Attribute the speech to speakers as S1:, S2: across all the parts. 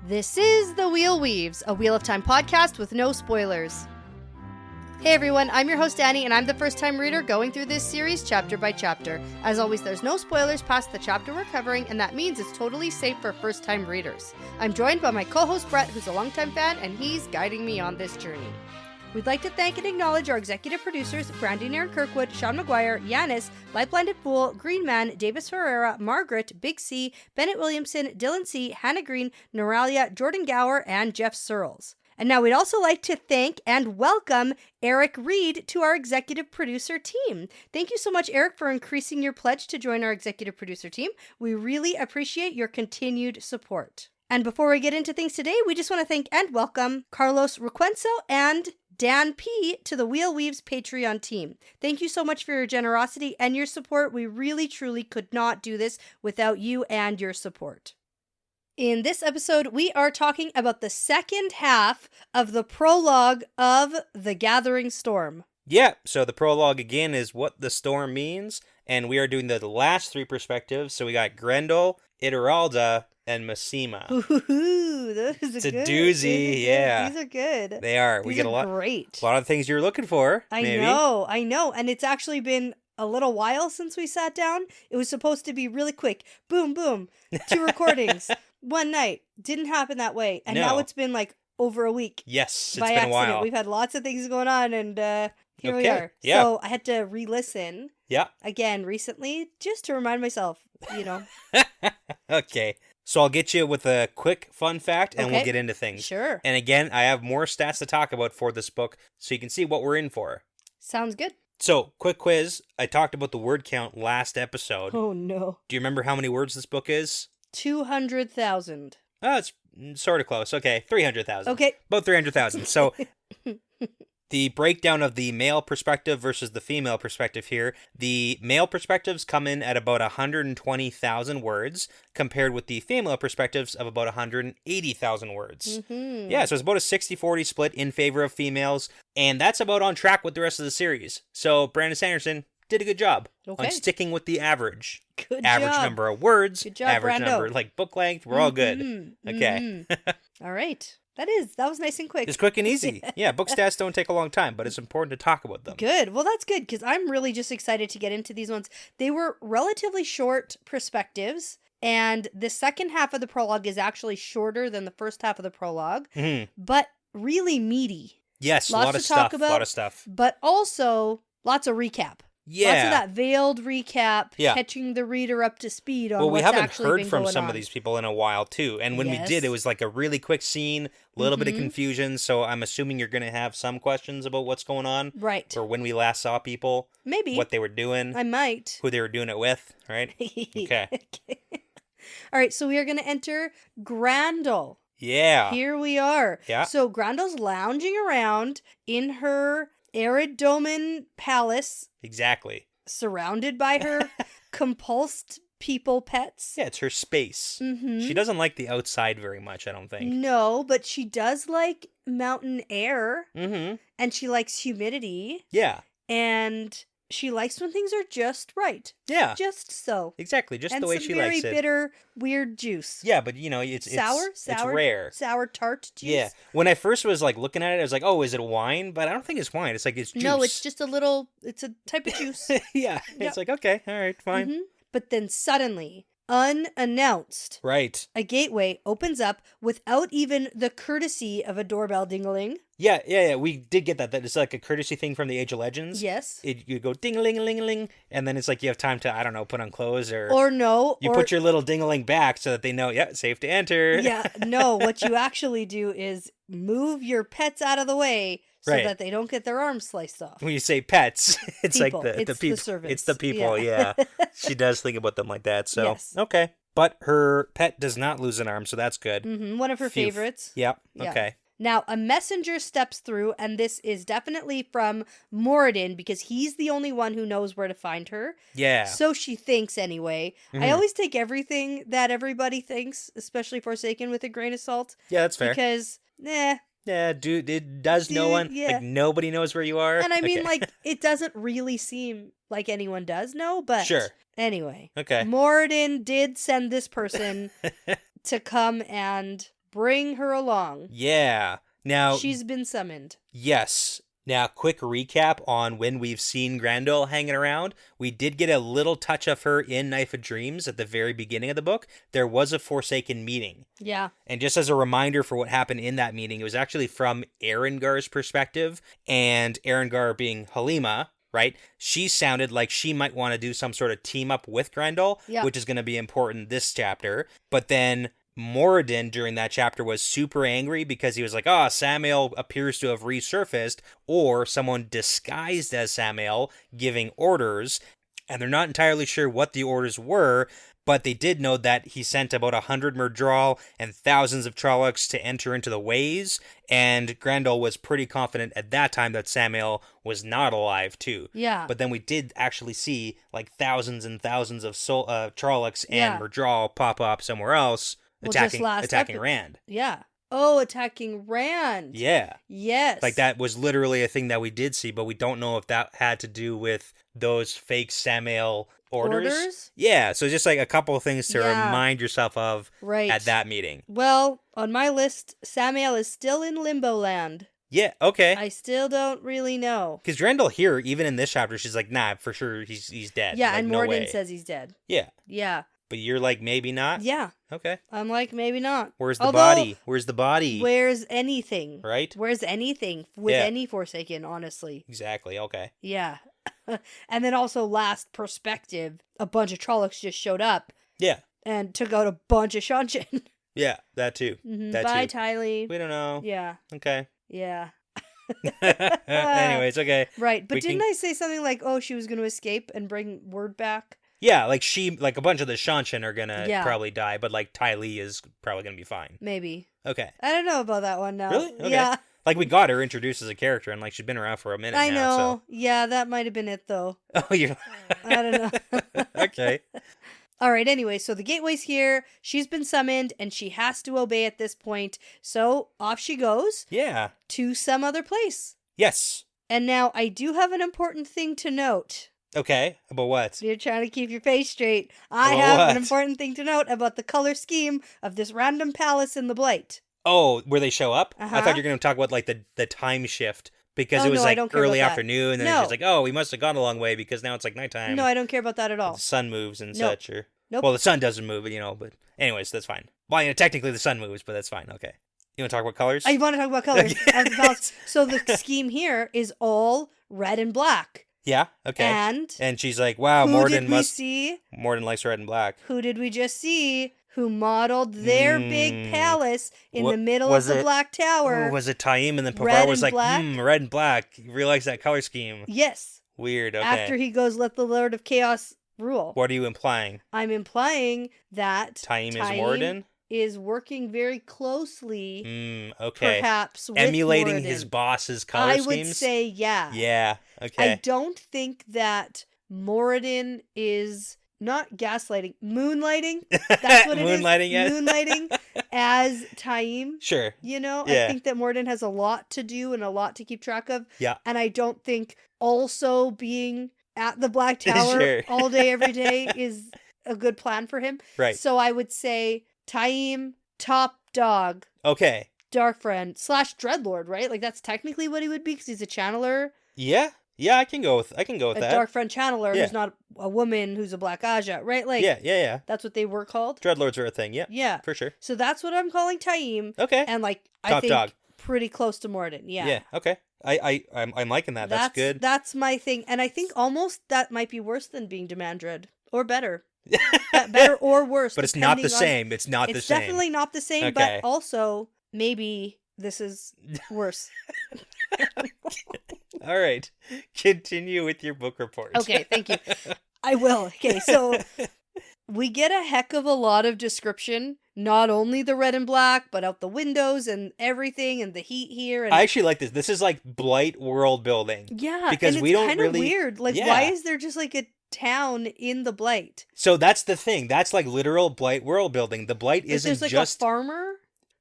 S1: This is The Wheel Weaves, a Wheel of Time podcast with no spoilers. Hey everyone, I'm your host Dani, and I'm the first-time reader going through this series chapter by chapter. As always, there's no spoilers past the chapter we're covering, and that means it's totally safe for first-time readers. I'm joined by my co-host Brett, who's a longtime fan, and he's guiding me on this journey. We'd like to thank and acknowledge our executive producers, Brandy and Kirkwood, Sean McGuire, Yanis, LightBlindedFool, Green Man, Deyvis Ferreira, Margaret, Big C, Bennett Williamson, Dylan C, Hannah Green, Noralia, Jordan Gower, and Geof Searles. And now we'd also like to thank and welcome Erik Reed to our executive producer team. Thank you so much, Erik, for increasing your pledge to join our executive producer team. We really appreciate your continued support. And before we get into things today, we just want to thank and welcome Carlos Requenso and Dan P. to the Wheel Weaves Patreon team. Thank you so much for your generosity and your support. We really, truly could not do this without you and your support. In this episode, we are talking about the second half of the prologue of The Gathering Storm.
S2: Yeah, so the prologue again is what the storm means, and we are doing the last three perspectives. So we got Grandal, Eralda, and Mima.
S1: Ooh, those
S2: It's
S1: are
S2: a
S1: good.
S2: doozy, yeah.
S1: These are good.
S2: They are.
S1: These
S2: We get
S1: are
S2: a lot
S1: great.
S2: of things you're looking for, maybe.
S1: I know. And it's actually been a little while since we sat down. It was supposed to be really quick. Boom, boom. 2 recordings. One night. Didn't happen that way. And now it's been like over a week.
S2: Yes, it's
S1: by
S2: been
S1: accident.
S2: a while.
S1: We've had lots of things going on, and here we are.
S2: Yeah.
S1: So I had to re-listen again recently just to remind myself, you know.
S2: Okay. So I'll get you with a quick fun fact, and we'll
S1: Okay.
S2: get into things.
S1: Sure.
S2: And again, I have more stats to talk about for this book, so you can see what we're in for.
S1: Sounds good.
S2: So, quick quiz. I talked about the word count last episode.
S1: Oh, no.
S2: Do you remember how many words this book is?
S1: 200,000.
S2: Oh, it's sort of close. Okay, 300,000.
S1: Okay.
S2: About 300,000. So, the breakdown of the male perspective versus the female perspective here. The male perspectives come in at about 120,000 words, compared with the female perspectives of about 180,000 words.
S1: Mm-hmm.
S2: Yeah, so it's about a 60-40 split in favor of females, and that's about on track with the rest of the series. So, Brandon Sanderson did a good job on sticking with the average.
S1: Good
S2: average
S1: job.
S2: number of words,
S1: Good job,
S2: average
S1: Brando.
S2: number, like book length, we're all good.
S1: Mm-hmm.
S2: Okay.
S1: Mm-hmm. All right. That was nice and quick.
S2: It's quick and easy. Yeah, book stats don't take a long time, but it's important to talk about them.
S1: Good. Well, that's good, because I'm really just excited to get into these ones. They were relatively short perspectives, and the second half of the prologue is actually shorter than the first half of the prologue, but really meaty.
S2: Yes,
S1: Lots
S2: a lot of
S1: to talk
S2: stuff,
S1: about,
S2: a lot of stuff.
S1: But also lots of recap.
S2: Yeah.
S1: Lots of that veiled recap,
S2: Yeah.
S1: catching the reader up to speed on
S2: Well, we
S1: what's
S2: haven't
S1: actually
S2: heard
S1: been
S2: from
S1: going
S2: some
S1: on.
S2: of these people in a while, too. And when we
S1: Yes.
S2: did, it was like a really quick scene, a little bit of
S1: Mhm.
S2: confusion, so I'm assuming you're going to have some questions about what's going on.
S1: Right.
S2: Or when we last saw people.
S1: Maybe.
S2: What they were doing.
S1: I might.
S2: Who they were doing it with, right? Okay.
S1: All right, so we are going to enter Grandal.
S2: Yeah.
S1: Here we are.
S2: Yeah.
S1: So Grandal's lounging around in her Eridoman palace,
S2: Exactly.
S1: surrounded by her compulsed people pets.
S2: Yeah, it's her space.
S1: Mm-hmm.
S2: She doesn't like the outside very much, I don't think.
S1: No, but she does like mountain air,
S2: Mm-hmm.
S1: and she likes humidity,
S2: Yeah.
S1: and she likes when things are just right.
S2: Yeah.
S1: Just so.
S2: Exactly. Just
S1: and
S2: the way
S1: some
S2: she
S1: very
S2: likes it.
S1: bitter, weird juice.
S2: Yeah, but you know, it's rare.
S1: Sour tart juice.
S2: Yeah. When I first was like looking at it, I was like, "Oh, is it wine?" But I don't think it's wine. It's like it's juice.
S1: No, it's just it's a type of juice.
S2: yeah.
S1: Yep.
S2: It's like, okay, all right, fine.
S1: Mhm. But then suddenly, unannounced,
S2: Right.
S1: a gateway opens up without even the courtesy of a doorbell dingling.
S2: Yeah. We did get that. That it's like a courtesy thing from the Age of Legends.
S1: Yes.
S2: You go ding-a-ling-a-ling-a-ling, and then it's like you have time to, I don't know, put on clothes or
S1: You
S2: put your little ding-a-ling back so that they know, yeah, safe to enter.
S1: Yeah, no, what you actually do is move your pets out of the way so
S2: Right.
S1: that they don't get their arms sliced off.
S2: When you say pets, it's
S1: People.
S2: like the
S1: It's the
S2: people.
S1: servants.
S2: It's the people,
S1: Yeah.
S2: yeah. She does think about them like that, so
S1: Yes.
S2: okay. But her pet does not lose an arm, so that's good.
S1: One of her
S2: Phew.
S1: favorites.
S2: Yep.
S1: Yeah.
S2: Okay.
S1: Now, a messenger steps through, and this is definitely from Moradin, because he's the only one who knows where to find her.
S2: Yeah.
S1: So she thinks anyway. I
S2: Mhm.
S1: always take everything that everybody thinks, especially Forsaken, with a grain of salt.
S2: Yeah, that's fair.
S1: Because,
S2: Yeah, dude, it does no one,
S1: yeah.
S2: like nobody knows where you are.
S1: And I mean,
S2: Okay.
S1: like, it doesn't really seem like anyone does know, but
S2: Sure.
S1: anyway.
S2: Okay.
S1: Moradin did send this person to come and bring her along.
S2: Yeah. Now,
S1: She's been summoned.
S2: yes. Now, quick recap on when we've seen Grandal hanging around. We did get a little touch of her in Knife of Dreams at the very beginning of the book. There was a Forsaken meeting.
S1: Yeah.
S2: And just as a reminder for what happened in that meeting, it was actually from Erengar's perspective, and Erengar being Halima, right? She sounded like she might want to do some sort of team up with Grandal, which is going to be important this chapter. But then Moradin during that chapter was super angry because he was like, Samael appears to have resurfaced, or someone disguised as Samael giving orders, and they're not entirely sure what the orders were, but they did know that he sent about 100 Murdral and thousands of Trollocs to enter into the ways, and Grandal was pretty confident at that time that Samael was not alive too.
S1: Yeah.
S2: But then we did actually see like thousands and thousands of Trollocs and Murdral pop up somewhere else. Attacking Rand.
S1: Yeah. Oh, attacking Rand.
S2: Yeah.
S1: Yes.
S2: Like that was literally a thing that we did see, but we don't know if that had to do with those fake Samael orders. Yeah, so just like a couple of things to remind yourself of at that meeting.
S1: Well, on my list, Samael is still in Limbo Land.
S2: Yeah, okay.
S1: I still don't really know.
S2: Because Grandal here, even in this chapter, she's like, nah, for sure he's dead.
S1: Yeah,
S2: like,
S1: and Moradin says he's dead.
S2: Yeah.
S1: Yeah.
S2: But you're like, maybe not?
S1: Yeah.
S2: Okay.
S1: I'm like, maybe not.
S2: Where's the body? Where's the body?
S1: Where's anything?
S2: Right?
S1: Where's anything with any Forsaken, honestly?
S2: Exactly, okay.
S1: Yeah. And then also, last perspective, a bunch of Trollocs just showed up.
S2: Yeah.
S1: And took out a bunch of Shanshin.
S2: Yeah, that too.
S1: Mm-hmm.
S2: That
S1: Bye,
S2: too.
S1: Tylee.
S2: We don't know.
S1: Yeah.
S2: Okay.
S1: Yeah.
S2: Anyways, okay.
S1: Right, but didn't I say something like, she was going to escape and bring word back?
S2: Yeah, like a bunch of the Shanshin are gonna probably die, but like Tylee is probably gonna be fine.
S1: Maybe.
S2: Okay.
S1: I don't know about that one now.
S2: Really? Okay.
S1: Yeah.
S2: Like we got her introduced as a character, and like she's been around for a minute now.
S1: I know.
S2: So.
S1: Yeah, that might have been it though.
S2: Oh, you're.
S1: I don't know.
S2: Okay.
S1: All right, anyway, so the gateway's here. She's been summoned, and she has to obey at this point. So off she goes.
S2: Yeah.
S1: To some other place.
S2: Yes.
S1: And now I do have an important thing to note.
S2: Okay, about what?
S1: You're trying to keep your face straight. I have an important thing to note about the color scheme of this random palace in the Blight.
S2: Oh, where they show up? I thought you were going to talk about like the time shift. Because it was like early afternoon, and then it's just like, we must have gone a long way because now it's like nighttime.
S1: No, I don't care about that at all.
S2: The sun moves and such. Or... Nope. Well, the sun doesn't move, but anyways, that's fine. Well, technically the sun moves, but that's fine. Okay. You want to talk about colors?
S1: I want to talk about colors. So the scheme here is all red and black.
S2: Yeah, okay. And she's like, wow, Moradin likes red and black.
S1: Who did we just see who modeled their big palace in the middle of the Black Tower?
S2: Was it Taim? And then Pafar was like, red and black. You really likes that color scheme.
S1: Yes.
S2: Weird, okay.
S1: After he goes, let the Lord of Chaos rule.
S2: What are you implying?
S1: I'm implying that
S2: Taim is Moradin?
S1: Is working very closely,
S2: perhaps with emulating Moradin. His boss's color schemes?
S1: I would say, yeah.
S2: Yeah, okay.
S1: I don't think that Moradin is not gaslighting, moonlighting. That's what it is.
S2: Moonlighting, yes.
S1: Moonlighting as Taim.
S2: Sure.
S1: I think that Moradin has a lot to do and a lot to keep track of.
S2: Yeah.
S1: And I don't think also being at the Black Tower all day, every day is a good plan for him.
S2: Right.
S1: So I would say Taim, top dog.
S2: Okay.
S1: Dark friend / Dreadlord, right? Like that's technically what he would be because he's a channeler.
S2: Yeah. Yeah, I can go with that.
S1: A dark friend channeler who's not a woman who's a black Aja, right? Like
S2: yeah.
S1: That's what they were called.
S2: Dreadlords are a thing, yeah.
S1: Yeah.
S2: For sure.
S1: So that's what I'm calling Taim.
S2: Okay.
S1: And like
S2: top
S1: I think
S2: dog.
S1: Pretty close to Moradin, yeah.
S2: Yeah, okay. I'm liking that. That's good.
S1: That's my thing. And I think almost that might be worse than being Demandred. Or better. Better or worse.
S2: But it's not the same. It's not the same.
S1: It's definitely not the same, but also maybe this is worse.
S2: All right. Continue with your book report.
S1: Okay, thank you. I will. Okay, so we get a heck of a lot of description. Not only the red and black, but out the windows and everything and the heat here. And...
S2: I actually like this. This is like Blight world building.
S1: Yeah,
S2: because
S1: and
S2: we don't
S1: kind of weird. Like, why is there just like a town in the Blight?
S2: So that's the thing. That's like literal Blight world building. The Blight isn't
S1: there's like
S2: just
S1: a farmer.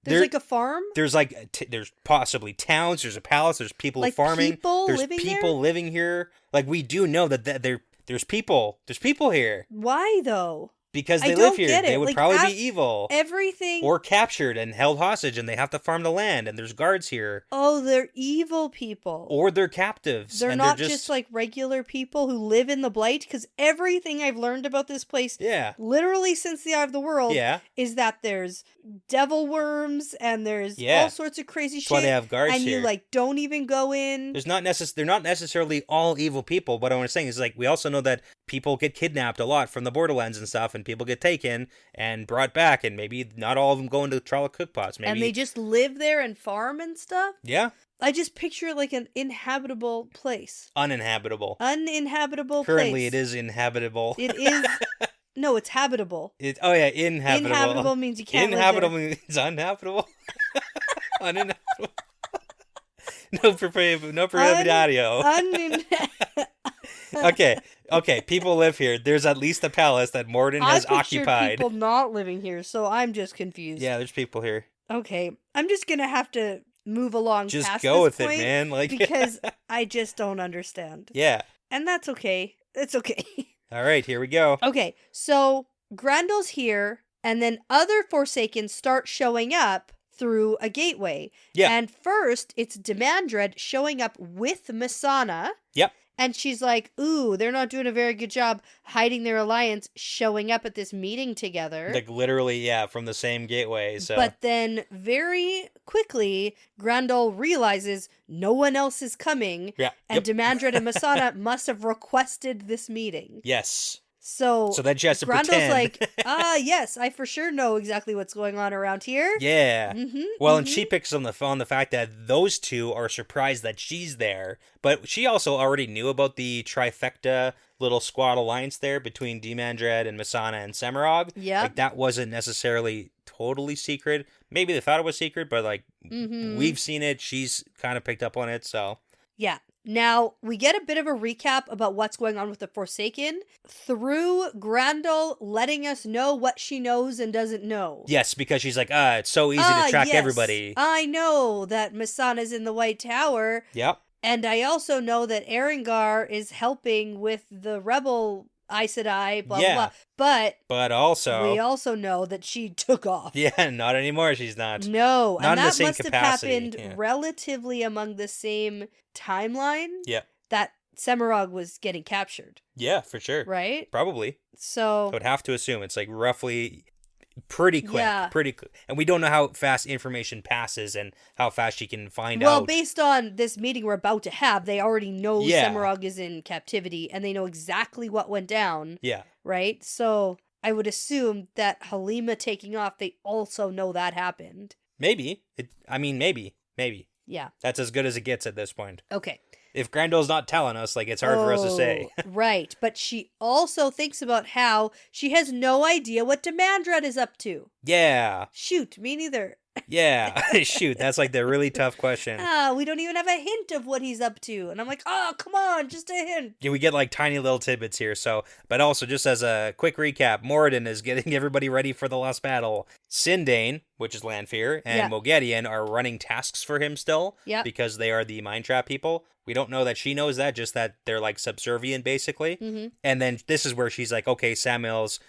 S1: There's like a farm.
S2: There's like there's possibly towns. There's a palace. There's people like farming. There's people living here. Like we do know that there's people. There's people here.
S1: Why though?
S2: Because
S1: I
S2: they
S1: don't
S2: live here.
S1: get it.
S2: They would
S1: Like,
S2: probably be evil.
S1: Everything.
S2: Or captured and held hostage, and they have to farm the land, and there's guards here.
S1: Oh, they're evil people.
S2: Or they're captives.
S1: They're
S2: and
S1: not
S2: they're
S1: just like regular people who live in the Blight, because everything I've learned about this place,
S2: Yeah.
S1: literally since the Eye of the World,
S2: Yeah.
S1: is that there's devil worms and there's all sorts of crazy
S2: That's
S1: shit.
S2: why they have guards
S1: and
S2: here.
S1: you like don't even go in.
S2: They're not necessarily all evil people, but what I'm saying is like we also know that people get kidnapped a lot from the Borderlands and stuff, and people get taken and brought back, and maybe not all of them go into Troll Cookpots. Maybe
S1: And they just live there and farm and stuff.
S2: Yeah.
S1: I just picture it like an inhabitable place.
S2: Uninhabitable.
S1: Uninhabitable
S2: Currently
S1: place.
S2: it is inhabitable.
S1: It is. No, it's habitable.
S2: Inhabitable.
S1: Inhabitable means you can't
S2: Inhabitable
S1: live
S2: means uninhabitable. Uninhabitable. No prohibitatio. Okay, people live here. There's at least a palace that Morden has occupied.
S1: People not living here, so I'm just confused.
S2: Yeah, there's people here.
S1: Okay, I'm just gonna have to move along
S2: Just
S1: past
S2: go
S1: this
S2: with
S1: point
S2: it, man. Like
S1: because I just don't understand.
S2: Yeah.
S1: And that's okay. It's okay.
S2: All right, here we go.
S1: Okay, so Grandal's here, and then other Forsakens start showing up through a gateway.
S2: Yeah.
S1: And first, it's Demandred showing up with Masana.
S2: Yep.
S1: And she's like, ooh, they're not doing a very good job hiding their alliance, showing up at this meeting together.
S2: Like literally, yeah, from the same gateway. So.
S1: But then very quickly, Grandal realizes no one else is coming.
S2: Yeah.
S1: And Demandred and Masana must have requested this meeting.
S2: Yes.
S1: So
S2: then she has to
S1: Grandal's
S2: pretend.
S1: like, yes, I for sure know exactly what's going on around here.
S2: Yeah.
S1: Mm-hmm,
S2: Well, and she picks on the fact that those two are surprised that she's there, but she also already knew about the trifecta little squad alliance there between Demandred and Masana and Semirog.
S1: Yeah.
S2: Like that wasn't necessarily totally secret. Maybe they thought it was secret, but like we've seen it. She's kind of picked up on it, so.
S1: Yeah. Now, we get a bit of a recap about what's going on with the Forsaken through Grandal letting us know what she knows and doesn't know.
S2: Yes, because she's like, it's so easy to track
S1: yes.
S2: everybody.
S1: I know that Masana's in the White Tower.
S2: Yep.
S1: And I also know that Erengar is helping with the rebel Aes Sedai, blah, blah, blah. But
S2: also...
S1: we also know that she took off.
S2: Yeah, not anymore, she's not.
S1: No,
S2: not
S1: and
S2: in
S1: that
S2: the same
S1: must
S2: capacity.
S1: have happened relatively among the same timeline.
S2: Yeah.
S1: That Semirog was getting captured.
S2: Yeah, for sure.
S1: Right?
S2: Probably.
S1: So
S2: I would have to assume it's like roughly pretty quick.
S1: Yeah.
S2: Pretty quick. And we don't know how fast information passes and how fast she can find out.
S1: Well, based on this meeting we're about to have, they already know
S2: Yeah.
S1: Semirog is in captivity and they know exactly what went down.
S2: Yeah.
S1: Right? So I would assume that Halima taking off, they also know that happened.
S2: Maybe. Maybe.
S1: Yeah.
S2: That's as good as it gets at this point.
S1: Okay.
S2: If Grandal's not telling us, like, it's hard for us to say.
S1: Right. But she also thinks about how she has no idea what Demandred is up to.
S2: Yeah.
S1: Shoot, me neither.
S2: Yeah. Shoot, that's like the really tough question.
S1: We don't even have a hint of what he's up to. And I'm like, come on, just a hint.
S2: Yeah, we get like tiny little tidbits here. So, but also just as a quick recap, Moradin is getting everybody ready for the last battle. Sindane, which is Lanfear, and Moghedien are running tasks for him still.
S1: Yeah.
S2: Because they are the Mind Trap people. We don't know that she knows that, just that they're like subservient basically.
S1: Mm-hmm.
S2: And then this is where she's like, okay, Samuel's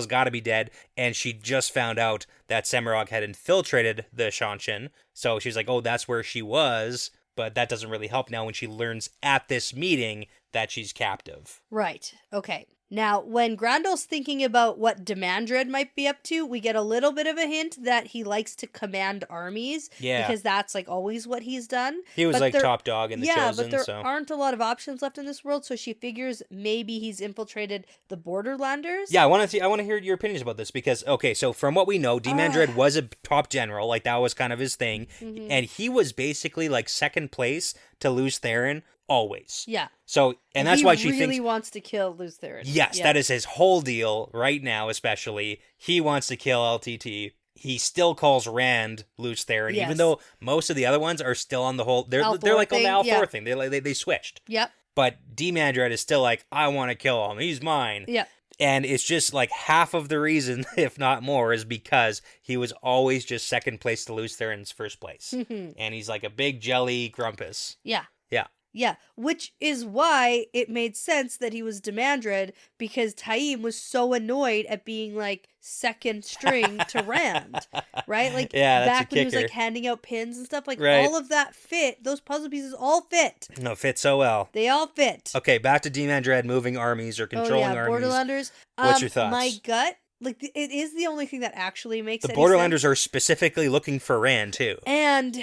S2: got to be dead. And she just found out that Semirog had infiltrated the Shanshin. So she's like, oh, that's where she was. But that doesn't really help now when she learns at this meeting that she's captive.
S1: Right. Okay. Now, when Grandal's thinking about what Demandred might be up to, we get a little bit of a hint that he likes to command armies.
S2: Yeah.
S1: Because that's like always what he's done.
S2: He was top dog in the Chosen.
S1: Yeah, but there aren't a lot of options left in this world, so she figures maybe he's infiltrated the Borderlanders.
S2: Yeah, I want to hear your opinions about this because, okay, so from what we know, Demandred was a top general, like that was kind of his thing, and he was basically like second place to Lews Therin always.
S1: Yeah.
S2: So, and that's why she
S1: really wants to kill Lews Therin.
S2: Yes, that is his whole deal right now, especially. He wants to kill LTT. He still calls Rand Lews Therin, even though most of the other ones are still on the whole. They're like on the Althor thing. They switched. Yep. But Demandred is still like, I want to kill him. He's mine. Yep. And it's just like half of the reason, if not more, is because he was always just second place to Lews Therin's first place. And he's like a big jelly grumpus.
S1: Yeah.
S2: Yeah.
S1: Yeah, which is why it made sense that he was Demandred, because Taim was so annoyed at being like second string to Rand, right? Like
S2: Yeah, that's
S1: back
S2: a
S1: when he was
S2: kicker.
S1: like handing out pins and stuff, like
S2: Right.
S1: all of that fit. Those puzzle pieces all fit.
S2: No, fit so well.
S1: They all fit.
S2: Okay, back to Demandred moving armies or controlling armies.
S1: Borderlanders.
S2: What's your thoughts?
S1: My gut, like it is the only thing that actually makes
S2: The
S1: any
S2: Borderlanders
S1: sense.
S2: are specifically looking for Rand too.
S1: And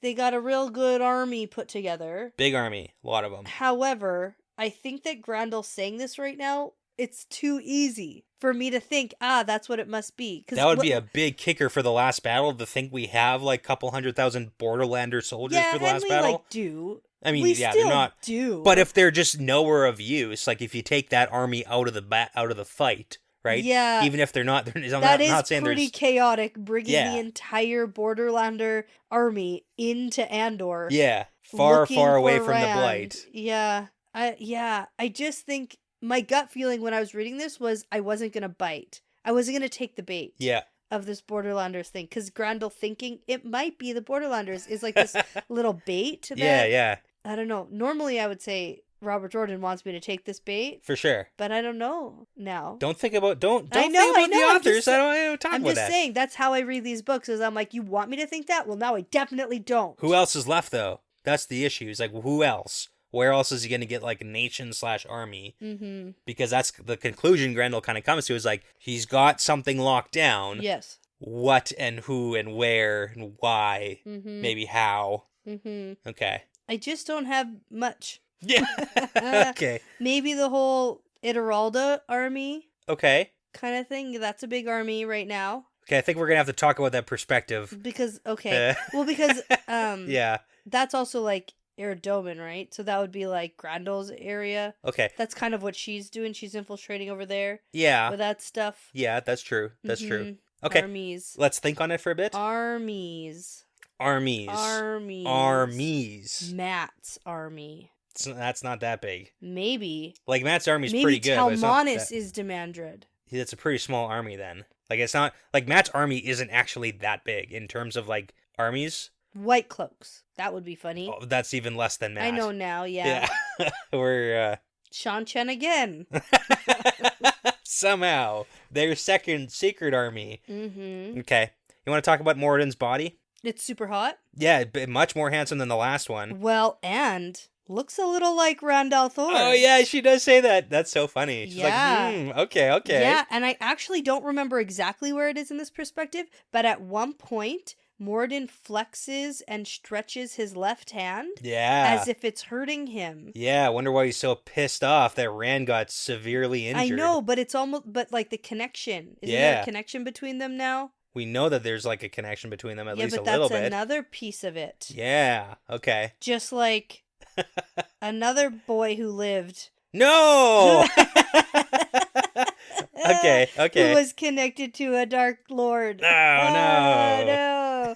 S1: they got a real good army put together.
S2: Big army, a lot of them.
S1: However, I think that Grandal saying this right now, it's too easy for me to think, that's what it must be.
S2: That would be a big kicker for the last battle, to think we have like a couple 100,000 Borderlander soldiers for the last battle.
S1: Like do.
S2: I mean,
S1: we
S2: yeah,
S1: still
S2: they're not.
S1: Do.
S2: But if they're just nowhere of use, like if you take that army out of the fight, right?
S1: Yeah.
S2: Even if they're not, I'm
S1: that
S2: not saying
S1: pretty
S2: there's
S1: chaotic, bringing the entire Borderlander army into Andor.
S2: Yeah, far away from
S1: Rand.
S2: the Blight.
S1: Yeah, I just think my gut feeling when I was reading this was I wasn't gonna bite. I wasn't gonna take the bait.
S2: Yeah.
S1: Of this Borderlanders thing, because Grandal thinking it might be the Borderlanders is like this little bait.
S2: Yeah.
S1: I don't know. Normally, I would say Robert Jordan wants me to take this bait
S2: For sure.
S1: but I don't know now.
S2: Don't think about think about the authors. I don't talk
S1: I'm
S2: about
S1: just
S2: that.
S1: saying that's how I read these books. Is I'm like, you want me to think that? Well, now I definitely don't.
S2: Who else is left though? That's the issue. It's like, who else? Where else is he going to get like nation/army?
S1: Mm-hmm.
S2: Because that's the conclusion Grandal kind of comes to. Is like he's got something locked down.
S1: Yes.
S2: What and who and where and why, maybe how.
S1: Mm-hmm.
S2: Okay.
S1: I just don't have much.
S2: Yeah. Okay.
S1: Maybe the whole Eralda army.
S2: Okay.
S1: Kind of thing. That's a big army right now.
S2: Okay, I think we're gonna have to talk about that perspective.
S1: Because
S2: yeah.
S1: That's also like Eridoman, right? So that would be like Grandal's area.
S2: Okay.
S1: That's kind of what she's doing. She's infiltrating over there.
S2: Yeah.
S1: With that stuff.
S2: Yeah, that's true. That's
S1: Mm-hmm.
S2: true. Okay.
S1: Armies.
S2: Let's think on it for a bit.
S1: Armies. Matt's army.
S2: That's not that big.
S1: Maybe.
S2: Like, Matt's army's pretty good.
S1: Maybe Talmanis is Demandred.
S2: It's a pretty small army then. Like, it's not... Like, Matt's army isn't actually that big in terms of, like, armies.
S1: White Cloaks. That would be funny.
S2: Oh, that's even less than Matt.
S1: I know now, yeah.
S2: We're,
S1: Sean Chen again.
S2: Somehow. Their second secret army.
S1: Mm-hmm.
S2: Okay. You want to talk about Moradin's body?
S1: It's super hot.
S2: Yeah, much more handsome than the last one.
S1: Well, and looks a little like Randall Thor.
S2: Oh, yeah, she does say that. That's so funny. She's like, okay.
S1: Yeah, and I actually don't remember exactly where it is in this perspective, but at one point, Moradin flexes and stretches his left hand.
S2: Yeah.
S1: As if it's hurting him.
S2: Yeah, I wonder why he's so pissed off that Rand got severely injured.
S1: I know, but it's almost, like the connection. Isn't there a connection between them now?
S2: We know that there's like a connection between them at least a little bit.
S1: Yeah, but that's another piece of it.
S2: Yeah, okay.
S1: Just like another boy who lived.
S2: No! Okay.
S1: Who was connected to a Dark Lord.
S2: No.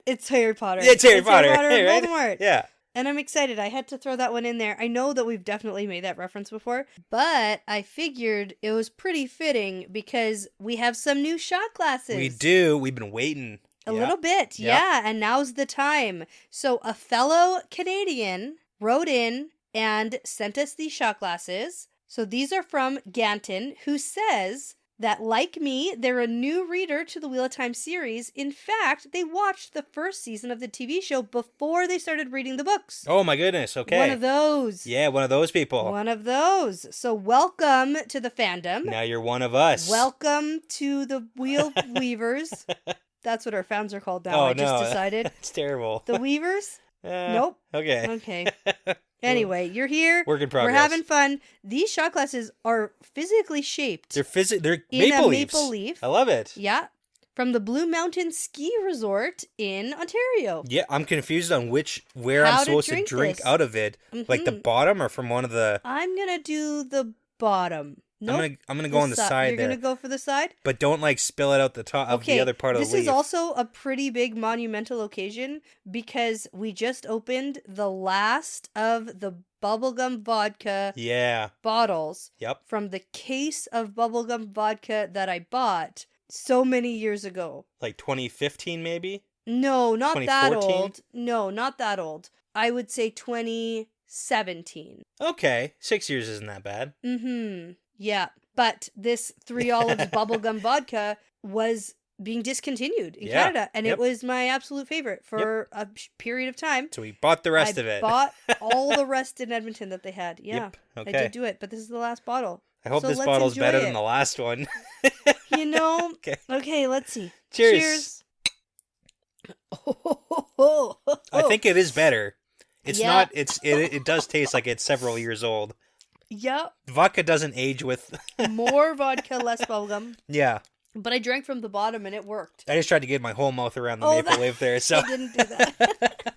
S1: It's Harry Potter.
S2: It's Harry Potter.
S1: Hey,
S2: right?
S1: Voldemort.
S2: Yeah.
S1: And I'm excited. I had to throw that one in there. I know that we've definitely made that reference before, but I figured it was pretty fitting because we have some new shot classes.
S2: We do. We've been waiting.
S1: A little bit, yeah. And now's the time. So a fellow Canadian wrote in and sent us these shot glasses. So these are from Ganton, who says that, like me, they're a new reader to the Wheel of Time series. In fact, they watched the first season of the TV show before they started reading the books.
S2: Oh my goodness, okay.
S1: One of those.
S2: Yeah, one of those people.
S1: One of those. So welcome to the fandom.
S2: Now you're one of us.
S1: Welcome to the Wheel Weavers. That's what our fans are called now, just decided.
S2: It's terrible.
S1: The Weavers? Nope.
S2: Okay.
S1: Anyway, you're here.
S2: Work in progress.
S1: We're having fun. These shot glasses are physically shaped.
S2: They're
S1: in
S2: maple
S1: a
S2: leaves.
S1: maple leaf.
S2: I love it.
S1: Yeah. From the Blue Mountain Ski Resort in Ontario.
S2: Yeah, I'm confused on where I'm supposed to drink out of it.
S1: Mm-hmm.
S2: Like the bottom or from one of the...
S1: I'm going to do the bottom. Nope.
S2: I'm gonna go on the side
S1: You're
S2: there.
S1: going to go for the side?
S2: But don't spill it out the top of the other part of the leaf.
S1: This is also a pretty big monumental occasion because we just opened the last of the bubblegum vodka bottles from the case of bubblegum vodka that I bought so many years ago.
S2: Like 2015 maybe?
S1: No, not that old. No, not that old. I would say 20 17.
S2: Okay, 6 years isn't that bad.
S1: Mm-hmm. Yeah. But this 3 Olives bubblegum vodka was being discontinued in Canada, and it was my absolute favorite for a period of time.
S2: So we bought the rest of it.
S1: I bought all the rest in Edmonton that they had. Yeah,
S2: okay.
S1: I did do it, but this is the last bottle.
S2: I hope this bottle's better than the last one.
S1: You know? Okay, let's see.
S2: Cheers. I think it is better. It's not, it does taste like it's several years old.
S1: Yep.
S2: Vodka doesn't age with...
S1: More vodka, less bubblegum.
S2: Yeah.
S1: But I drank from the bottom and it worked.
S2: I just tried to get my whole mouth around the maple leaf there, so...
S1: I didn't do that.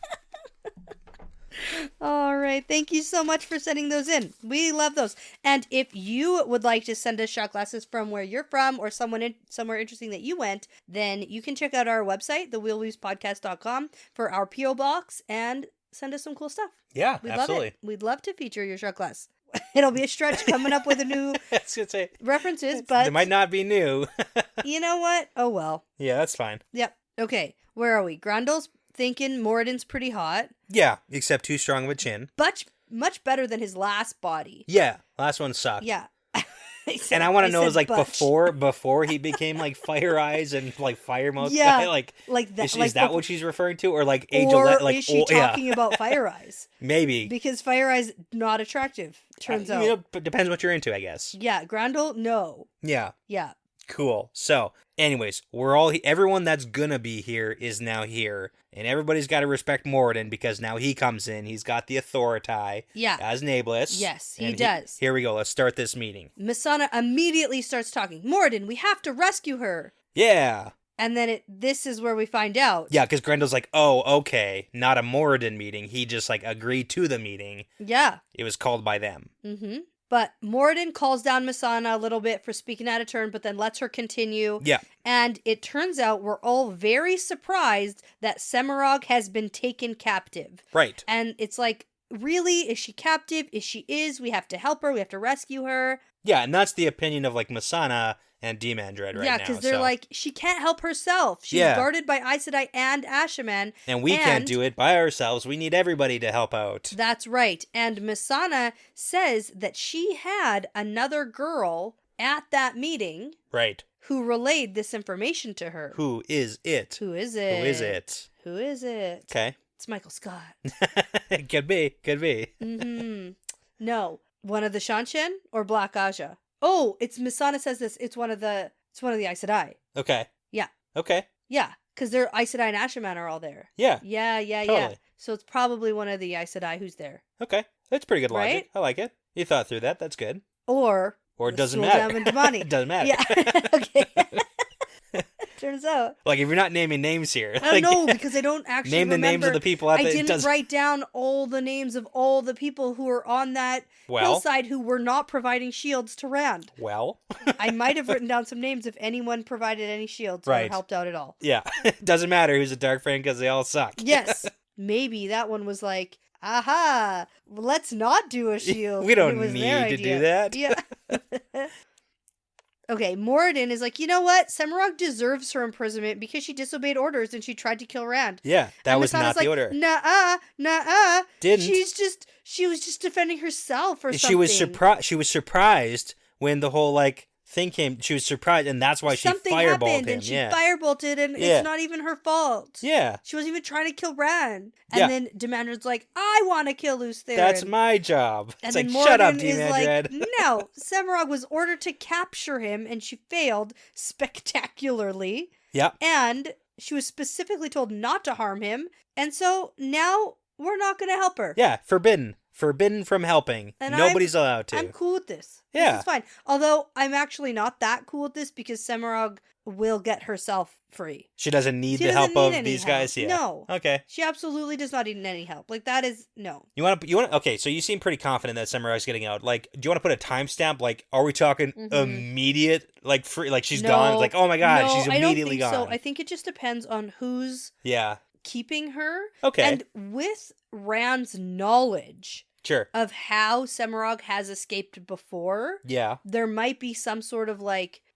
S1: All right. Thank you so much for sending those in. We love those. And if you would like to send us shot glasses from where you're from or somewhere interesting that you went, then you can check out our website, thewheelweavespodcast.com, for our P.O. box and send us some cool stuff.
S2: Yeah,
S1: We'd
S2: absolutely.
S1: Love it. We'd love to feature your shot glass. It'll be a stretch coming up with a new references, but...
S2: It might not be new.
S1: You know what? Oh, well.
S2: Yeah, that's fine.
S1: Yep. Okay. Where are we? Grandal's thinking Moradin's pretty hot.
S2: Yeah, except too strong of a chin.
S1: Much better than his last body.
S2: Yeah, last one sucked.
S1: Yeah.
S2: And I want to know, is like before he became like Fire Eyes and like Fire Mouth guy, like that. Is that what she's referring to, or like Age of like?
S1: Is she talking about Fire Eyes?
S2: Maybe
S1: because Fire Eyes not attractive. Turns out.
S2: You know, but depends what you're into, I guess.
S1: Yeah, Grandal, no.
S2: Yeah.
S1: Yeah.
S2: Cool. So, anyways, everyone that's gonna be here is now here, and everybody's got to respect Moradin because now he comes in. He's got the authority.
S1: Yeah.
S2: As Nameless.
S1: Yes, he does.
S2: Here we go. Let's start this meeting.
S1: Missana immediately starts talking. Moradin, we have to rescue her.
S2: Yeah.
S1: And then this is where we find out.
S2: Yeah, because Grendal's like, oh, okay, not a Moradin meeting. He just like agreed to the meeting.
S1: Yeah.
S2: It was called by them.
S1: Mm-hmm. But Moradin calls down Missana a little bit for speaking out of turn, but then lets her continue.
S2: Yeah.
S1: And it turns out we're all very surprised that Semirog has been taken captive.
S2: Right.
S1: And it's like, really? Is she captive? We have to help her. We have to rescue her.
S2: Yeah, and that's the opinion of like Missana and Demandred right now.
S1: Yeah, because they're like, she can't help herself. She's guarded by Aes Sedai and Ashaman.
S2: And we can't do it by ourselves. We need everybody to help out.
S1: That's right. And Missana says that she had another girl at that meeting.
S2: Right.
S1: Who relayed this information to her.
S2: Who is it?
S1: Who is it?
S2: Who is it?
S1: Who is it?
S2: Okay.
S1: It's Michael Scott.
S2: Could be.
S1: Mm-hmm. No. One of the Shanshan or Black Aja? Oh, it's Missana says this. It's one of the Aes Sedai.
S2: Okay.
S1: Yeah.
S2: Okay.
S1: Yeah, because they're Aes Sedai and Ashaman are all there.
S2: Yeah.
S1: Yeah. So it's probably one of the Aes Sedai who's there.
S2: Okay. That's pretty good logic.
S1: Right?
S2: I like it. You thought through that. That's good.
S1: Or
S2: it doesn't matter.
S1: It
S2: doesn't matter.
S1: Yeah. Okay. Turns out.
S2: Like, if you're not naming names here.
S1: I don't know, because I don't actually
S2: name the names of the people.
S1: I didn't write down all the names of all the people who were on that hillside who were not providing shields to Rand.
S2: Well.
S1: I might have written down some names if anyone provided any shields or helped out at all.
S2: Yeah. It doesn't matter who's a Dark Friend because they all suck.
S1: Yes. Maybe that one was like, aha, let's not do a shield.
S2: We don't need to do that.
S1: Yeah. Okay, Moradin is like, you know what? Semirog deserves her imprisonment because she disobeyed orders and she tried to kill Rand.
S2: Yeah, that was not the order.
S1: Nuh-uh.
S2: Didn't.
S1: She was just defending herself or something.
S2: She was surprised when the whole, thing came. She was surprised, and that's why
S1: something
S2: she firebolted
S1: happened,
S2: him.
S1: And she firebolted, and it's not even her fault.
S2: Yeah.
S1: She wasn't even trying to kill Rand. And then Demandred's like, I want to kill Lews Therin.
S2: That's my job.
S1: And
S2: it's
S1: then
S2: like, shut up,
S1: Moradin is
S2: Demandred.
S1: like, no, Semirog was ordered to capture him, and she failed spectacularly.
S2: Yep.
S1: And she was specifically told not to harm him, and so now we're not going to help her.
S2: Yeah, forbidden from helping. And nobody's allowed to.
S1: I'm cool with this.
S2: Yeah.
S1: This is fine. Although I'm actually not that cool with this because Semirog will get herself free.
S2: She doesn't need the help of these guys? Yeah.
S1: No.
S2: Okay.
S1: She absolutely does not need any help. Like, that is, no.
S2: You want okay, so you seem pretty confident that Semirog's getting out. Like, do you want to put a timestamp? Like, are we talking immediate, free, she's gone? Like, oh my god, she's immediately gone.
S1: So I think it just depends on who's keeping her.
S2: Okay.
S1: And with Rand's knowledge of how Semirog has escaped before, there might be some sort of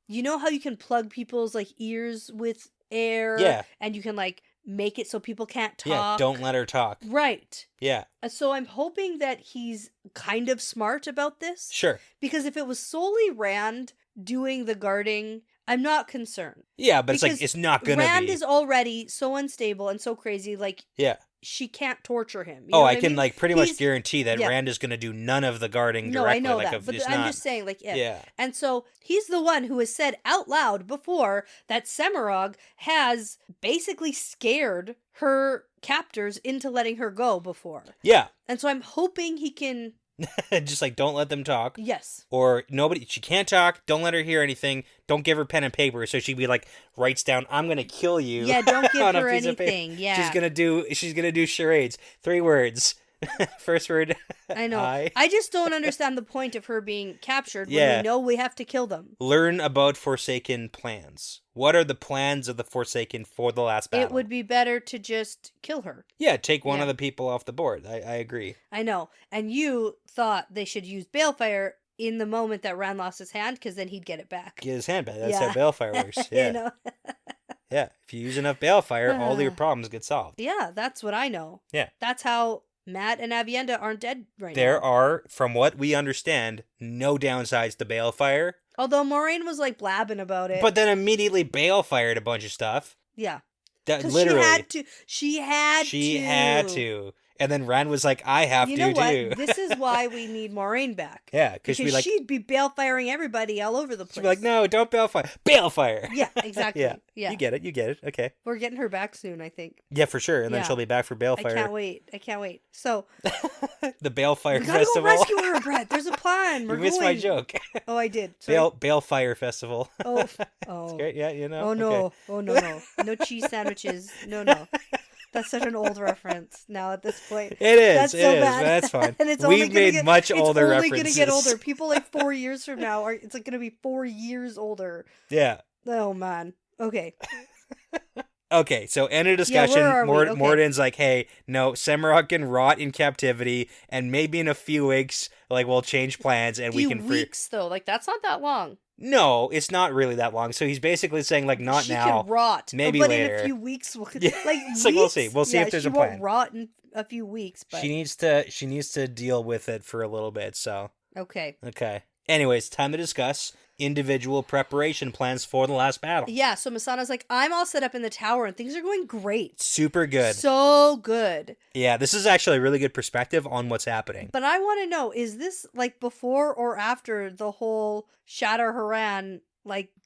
S1: you know how you can plug people's ears with air, and you can make it so people can't talk.
S2: Yeah, don't let her talk.
S1: Right.
S2: Yeah.
S1: So I'm hoping that he's kind of smart about this.
S2: Sure.
S1: Because if it was solely Rand doing the guarding, I'm not concerned.
S2: Yeah, but
S1: Because
S2: it's not gonna
S1: Rand
S2: be.
S1: is already so unstable and so crazy,
S2: Yeah.
S1: she can't torture him.
S2: Oh,
S1: I
S2: I can
S1: mean?
S2: pretty much guarantee that
S1: yeah.
S2: Rand is gonna do none of the guarding
S1: No,
S2: directly.
S1: I know that, but
S2: it's
S1: I'm
S2: not...
S1: just saying, if.
S2: Yeah.
S1: And so he's the one who has said out loud before that Semirog has basically scared her captors into letting her go before.
S2: Yeah.
S1: And so I'm hoping he can...
S2: Just don't let them talk.
S1: Yes.
S2: Or she can't talk, don't let her hear anything, don't give her pen and paper, so she'd be writes down, I'm gonna kill you.
S1: Yeah, don't give
S2: on
S1: her
S2: a piece
S1: anything, yeah.
S2: She's gonna do charades. 3 words. First word.
S1: I know. I just don't understand the point of her being captured when
S2: Yeah.
S1: we know we have to kill them.
S2: Learn about Forsaken plans. What are the plans of the Forsaken for the last battle?
S1: It would be better to just kill her.
S2: Yeah, take one
S1: Yeah.
S2: of the people off the board. I agree.
S1: I know. And you thought they should use Balefire in the moment that Rand lost his hand, because then he'd get it back.
S2: Get his hand back. That's
S1: Yeah.
S2: how Balefire works. Yeah.
S1: You know?
S2: Yeah. If you use enough Balefire, all your problems get solved.
S1: Yeah, that's what I know.
S2: Yeah.
S1: That's how Matt and Avienda aren't dead right
S2: There
S1: now.
S2: are, from what we understand, no downsides to Balefire.
S1: Although Moraine was blabbing about it.
S2: But then immediately Balefired a bunch of stuff.
S1: Yeah.
S2: That
S1: 'Cause
S2: literally.
S1: She had to.
S2: And then Rand was like, I have
S1: you
S2: to
S1: know what?
S2: too.
S1: This is why we need Moraine back.
S2: Yeah, because
S1: she'd be balefiring everybody all over the place.
S2: She'd be like, no, don't Balefire. Balefire!
S1: Yeah, exactly.
S2: Yeah.
S1: Yeah.
S2: You get it. Okay.
S1: We're getting her back soon, I think.
S2: Yeah, for sure. And then
S1: Yeah.
S2: she'll be back for Balefire.
S1: I can't wait. So,
S2: The Balefire
S1: we gotta
S2: Festival.
S1: go rescue her, Brett. There's a plan. We're
S2: You missed my
S1: going.
S2: joke.
S1: Oh, I did. Sorry.
S2: Balefire Festival.
S1: Oh.
S2: That's great. Yeah, you know.
S1: Oh, no.
S2: Okay.
S1: Oh, no. No cheese sandwiches. No. That's such an old reference now at this point.
S2: It is.
S1: That's
S2: it
S1: so
S2: is.
S1: bad.
S2: But that's fine.
S1: And it's only
S2: We've
S1: gonna
S2: made
S1: get,
S2: much older
S1: It's only
S2: references.
S1: going to get older. People 4 years from now it's going to be 4 years older.
S2: Yeah.
S1: Oh man. Okay.
S2: Okay, so end of discussion.
S1: where are we? Okay.
S2: Morden's like, hey, no, Semirog can rot in captivity, and maybe in a few weeks, we'll change plans and we can free.
S1: Weeks though, that's not that long.
S2: No, it's not really that long. So he's basically saying, not
S1: she
S2: now.
S1: Can rot,
S2: maybe
S1: but
S2: later.
S1: in a few weeks,
S2: Yeah.
S1: weeks,
S2: we'll see. We'll see if there's a plan.
S1: She won't rot in a few weeks, but
S2: She needs to deal with it for a little bit. So
S1: okay.
S2: Anyways, time to discuss individual preparation plans for the last battle.
S1: Yeah, so Masana's like, I'm all set up in the tower and things are going great.
S2: Super good.
S1: So good.
S2: Yeah, this is actually a really good perspective on what's happening.
S1: But I want to know, is this before or after the whole Shatter Haran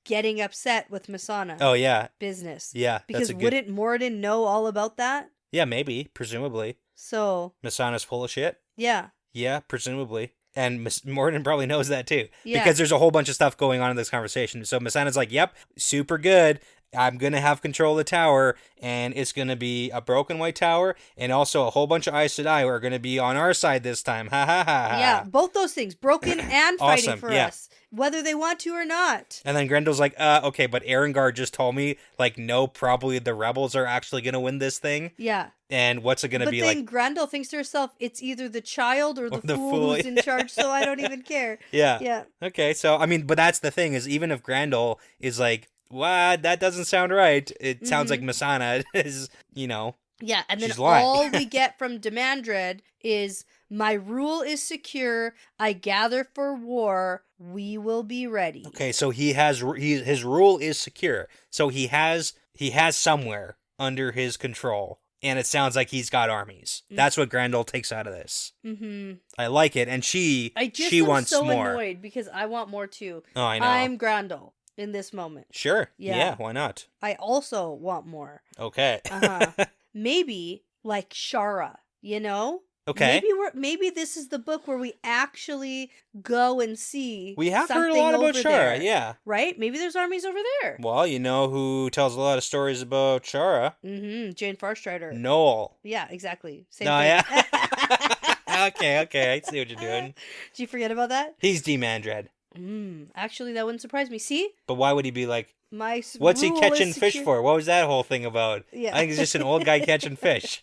S1: getting upset with Masana?
S2: Oh yeah.
S1: Business.
S2: Yeah,
S1: because wouldn't Moradin know all about that?
S2: Yeah, maybe, presumably.
S1: So
S2: Masana's full of shit?
S1: Yeah.
S2: Yeah, presumably. And Moradin probably knows that too.
S1: Yeah.
S2: Because there's a whole bunch of stuff going on in this conversation. So Masana's like, yep, super good. I'm going to have control of the tower, and it's going to be a broken white tower, and also a whole bunch of Aes Sedai who are going to be on our side this time. Ha ha ha ha.
S1: Yeah, both those things, broken and fighting
S2: Awesome,
S1: for
S2: yeah.
S1: us, whether they want to or not.
S2: And then Grendal's like, okay, but Erengard just told me, no, probably the rebels are actually going to win this thing.
S1: Yeah.
S2: And what's it going to be
S1: But
S2: like?
S1: then Grandal thinks to herself, it's either the child or the fool
S2: fool.
S1: who's in charge, so I don't even care.
S2: Yeah.
S1: Yeah.
S2: Okay, so, but that's the thing, is even if Grandal is like, what? That doesn't sound right. It sounds like Masana is,
S1: Yeah, and then
S2: she's lying.
S1: all we get from Demandred is, my rule is secure, I gather for war, we will be ready.
S2: Okay, so his rule is secure. So he has somewhere under his control, and it sounds like he's got armies. That's what Grandal takes out of this.
S1: Mm-hmm.
S2: I like it, and she wants
S1: so
S2: more.
S1: Annoyed because I want more too.
S2: Oh, I know.
S1: I'm Grandal in this moment.
S2: Sure.
S1: Yeah.
S2: Yeah, why not?
S1: I also want more.
S2: Okay.
S1: Maybe like Shara,
S2: Okay.
S1: Maybe this is the book where we actually go and see.
S2: We have heard a
S1: something
S2: lot about
S1: over
S2: Shara,
S1: there,
S2: yeah.
S1: Right? Maybe there's armies over there.
S2: Well, you know who tells a lot of stories about Shara?
S1: Mm-hmm. Jane Farstrider.
S2: Noel.
S1: Yeah, exactly. Same
S2: No,
S1: thing.
S2: yeah. Okay, I see what you're doing.
S1: Did you forget about that?
S2: He's Demandred.
S1: Actually, that wouldn't surprise me. See?
S2: But why would he be like,
S1: My
S2: what's he
S1: rule
S2: catching
S1: is
S2: fish
S1: secure-
S2: for? What was that whole thing about?
S1: Yeah.
S2: I think it's just an old guy catching fish.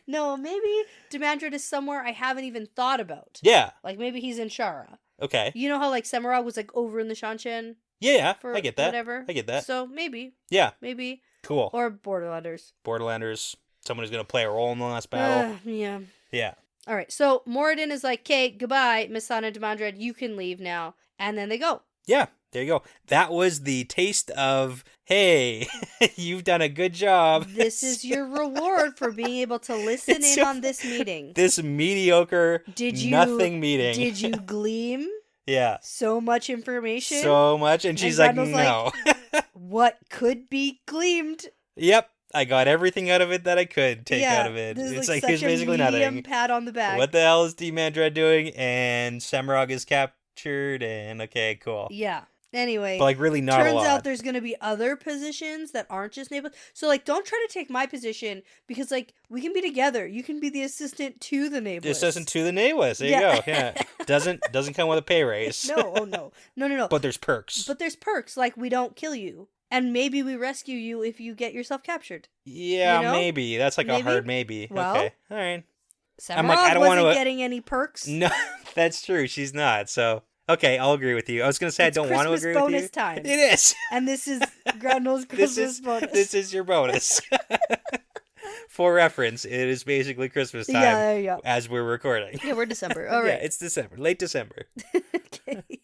S1: No, maybe Demandred is somewhere I haven't even thought about.
S2: Yeah.
S1: Maybe he's in Shara.
S2: Okay.
S1: You know how Semirog was over in the Shanshan?
S2: Yeah,
S1: For
S2: I get that.
S1: whatever.
S2: I get that.
S1: So maybe.
S2: Yeah.
S1: Maybe.
S2: Cool.
S1: Or Borderlanders.
S2: Borderlanders. Someone who's going to play a role in the last battle.
S1: Yeah.
S2: Yeah.
S1: All right. So Moradin is like, okay, goodbye, Missana Demandred. You can leave now. And then they go.
S2: Yeah. There you go. That was the taste of, hey, you've done a good job.
S1: This is your reward for being able to listen in on this meeting.
S2: This mediocre, nothing meeting.
S1: Did you gleam?
S2: Yeah.
S1: So much information?
S2: So much. And she's like,
S1: Grandal's
S2: no.
S1: What could be gleamed?
S2: Yep. I got everything out of it that I could take out of it.
S1: It's
S2: like
S1: such
S2: here's basically
S1: a medium
S2: nothing.
S1: pat on the back.
S2: What the hell is Demandred doing? And Semirog is captured, and okay, cool.
S1: Yeah. Anyway,
S2: But like really not a lot.
S1: turns out there's going to be other positions that aren't just naval. So like, don't try to take my position because like we can be together. You can be the assistant to the navalist.
S2: The assistant to the navalist. There you go. Yeah. Doesn't come with a pay raise.
S1: No.
S2: But there's perks.
S1: But there's perks. Like we don't kill you, and maybe we rescue you if you get yourself captured.
S2: Yeah,
S1: you know?
S2: maybe. That's like a hard maybe.
S1: Well,
S2: okay. All right.
S1: Semirog
S2: I don't
S1: wasn't
S2: want to
S1: getting any perks.
S2: No, that's true. She's not. So okay, I'll agree with you. I was gonna say
S1: It's
S2: I don't want to
S1: Christmas
S2: agree with you.
S1: bonus time.
S2: It is.
S1: And this is Grandal's Christmas bonus.
S2: This is your bonus. For reference, it is basically Christmas time.
S1: Yeah, there you go.
S2: As we're recording.
S1: Yeah, we're December. All right.
S2: Yeah, it's December. Late December.
S1: Okay.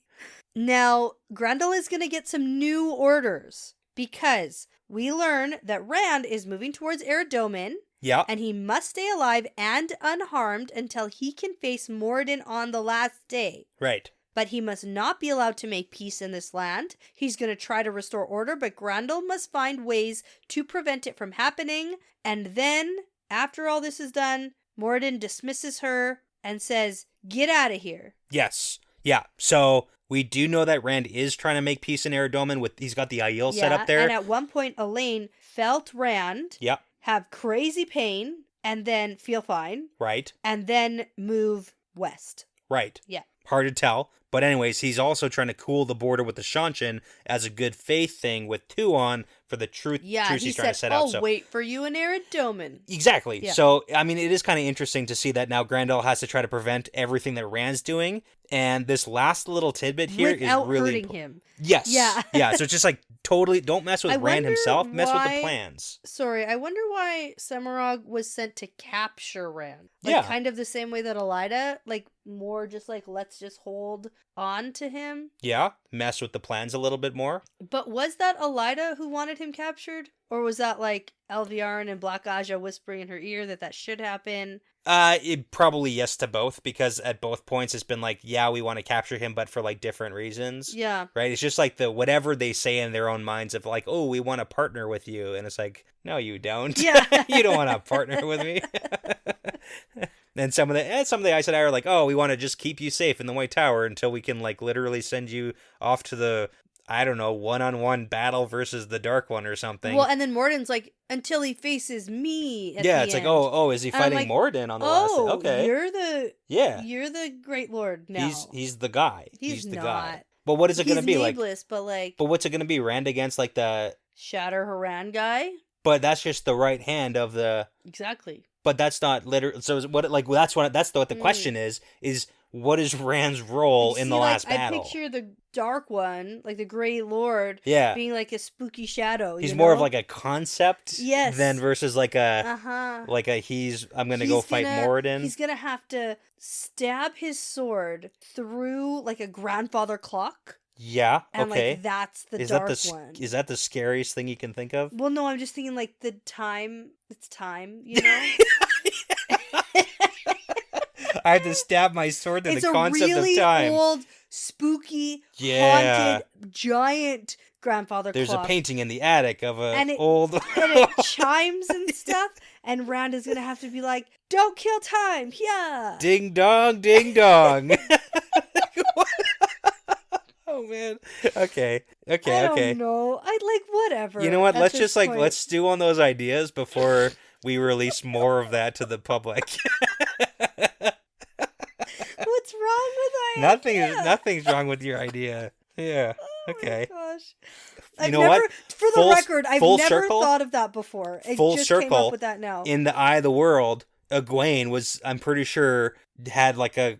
S1: Now, Grandal is going to get some new orders because we learn that Rand is moving towards Eridomen.
S2: Yeah.
S1: And he must stay alive and unharmed until he can face Moradin on the last day.
S2: Right.
S1: But he must not be allowed to make peace in this land. He's going to try to restore order, but Grandal must find ways to prevent it from happening. And then, after all this is done, Moradin dismisses her and says, get out of here.
S2: Yes. Yeah. So we do know that Rand is trying to make peace in Eridomen. He's got the Aiel set up there.
S1: And at one point, Elaine felt Rand have crazy pain and then feel fine.
S2: Right.
S1: And then move west.
S2: Right.
S1: Yeah.
S2: Hard to tell. But anyways, he's also trying to cool the border with the Shanshan as a good faith thing with Tuon for the truce he's trying to set up.
S1: I'll wait for you in Eridomen.
S2: Exactly.
S1: Yeah.
S2: So, I mean, it is kind of interesting to see that now Grandal has to try to prevent everything that Rand's doing. And this last little tidbit here is really
S1: hurting him.
S2: Yes.
S1: Yeah.
S2: Yeah. So it's just like totally don't mess with Rand himself. Mess with the plans.
S1: Sorry, I wonder why Semirog was sent to capture Rand. Like, kind of the same way that Elida, like, more just like, let's just hold on to him.
S2: Yeah. Mess with the plans a little bit more.
S1: But was that Elida who wanted him captured? Or was that like Elviarn and Black Aja whispering in her ear that should happen?
S2: It probably yes to both, because at both points it's been like, yeah, we want to capture him, but for like different reasons.
S1: Yeah.
S2: Right? It's just like the whatever they say in their own minds of like, oh, we want to partner with you. And it's like, no, you don't.
S1: Yeah.
S2: You don't want to partner with me. And some of the Aes Sedai are like, oh, we want to just keep you safe in the White Tower until we can like literally send you off to the, I don't know, one-on-one battle versus the Dark One or something.
S1: Well, and then Moradin's like, until he faces me at the
S2: it's
S1: end.
S2: like, oh, is he fighting
S1: like,
S2: Moradin on the last day? Okay.
S1: You're the Great Lord now.
S2: He's the guy.
S1: He's
S2: the
S1: not.
S2: guy. But what is it going to be like?
S1: But
S2: what's it going to be? Rand against like the
S1: Shatter Haran guy?
S2: But that's just the right hand of the.
S1: Exactly.
S2: But that's not literal. So what? Like that's what the question is what is Rand's role in the last battle?
S1: I picture the Dark One, like the Great Lord, being like a spooky shadow.
S2: He's more of like a concept,
S1: yes,
S2: than versus like a I'm gonna go fight Moradin.
S1: He's gonna have to stab his sword through like a grandfather clock.
S2: Yeah.
S1: And
S2: okay.
S1: Like that's the Dark One.
S2: Is that the scariest thing you can think of?
S1: Well, no, I'm just thinking like the time. It's time, you know.
S2: I have to stab my sword to the concept
S1: really
S2: of time.
S1: It's a really old, spooky, haunted, giant grandfather clock.
S2: There's a painting in the attic of old...
S1: and it chimes and stuff, and Rand is going to have to be like, don't kill time, yeah!
S2: Ding dong, ding dong! Oh, man. Okay.
S1: I don't know. I'd like whatever.
S2: You know what? Let's just point. Let's stew on those ideas before we release more of that to the public.
S1: What's wrong with my idea?
S2: Nothing's wrong with your idea. Yeah. Okay.
S1: Oh my gosh.
S2: You know what?
S1: For the record, I've never thought of that before. It just came up with that now.
S2: In the Eye of the World, Egwene was, I'm pretty sure, had like a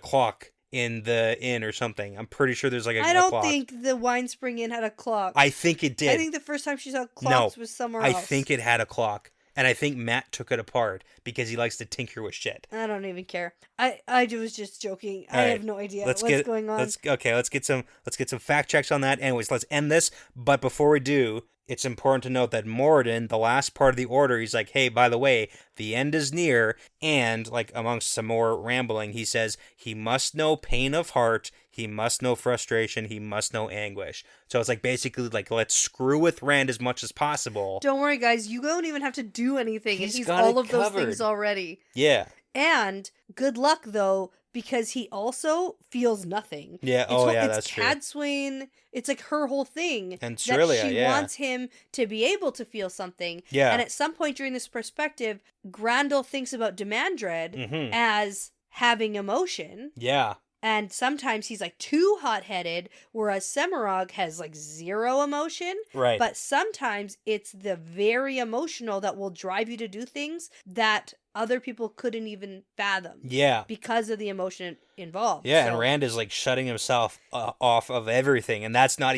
S2: clock in the inn or something. I'm pretty sure there's like a
S1: I don't
S2: clock.
S1: think the Wine Spring Inn had a clock.
S2: I think it did.
S1: I think the first time she saw clocks was somewhere else.
S2: I think it had a clock. And I think Matt took it apart because he likes to tinker with shit.
S1: I don't even care. I was just joking. I have no idea what's going on.
S2: Let's get some fact checks on that. Anyways, let's end this. But before we do, it's important to note that Moradin, the last part of the order, he's like, hey, by the way, the end is near. And, like, amongst some more rambling, he says, he must know pain of heart, he must know frustration, he must know anguish. So it's like, basically, like, let's screw with Rand as much as possible.
S1: Don't worry, guys, you don't even have to do anything.
S2: He's
S1: and he's
S2: got
S1: all
S2: it
S1: of those
S2: covered.
S1: things already.
S2: Yeah.
S1: And good luck, though, because he also feels nothing.
S2: Yeah, that's true.
S1: It's Cadswain. It's like her whole thing.
S2: And Noralia,
S1: that she wants him to be able to feel something.
S2: Yeah.
S1: And at some point during this perspective, Grandal thinks about Demandred as having emotion.
S2: Yeah.
S1: And sometimes he's like too hot-headed, whereas Semirog has like zero emotion.
S2: Right.
S1: But sometimes it's the very emotional that will drive you to do things that other people couldn't even fathom.
S2: Yeah.
S1: Because of the emotion involved.
S2: Yeah, and Rand is like shutting himself off of everything, and that's not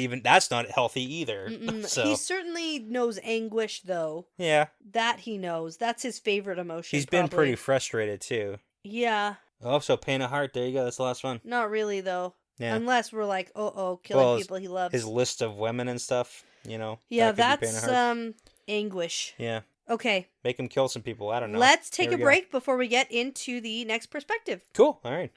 S2: healthy either. So.
S1: He certainly knows anguish, though.
S2: Yeah.
S1: That he knows. That's his favorite emotion.
S2: He's been pretty frustrated, too.
S1: Yeah.
S2: Oh, so pain of heart. There you go. That's the last one.
S1: Not really, though.
S2: Yeah.
S1: Unless we're like, killing people he loves.
S2: His list of women and stuff,
S1: Yeah,
S2: that that's
S1: anguish.
S2: Yeah.
S1: Okay.
S2: Make him kill some people. I don't know.
S1: Let's take a break before we get into the next perspective.
S2: Cool. All right.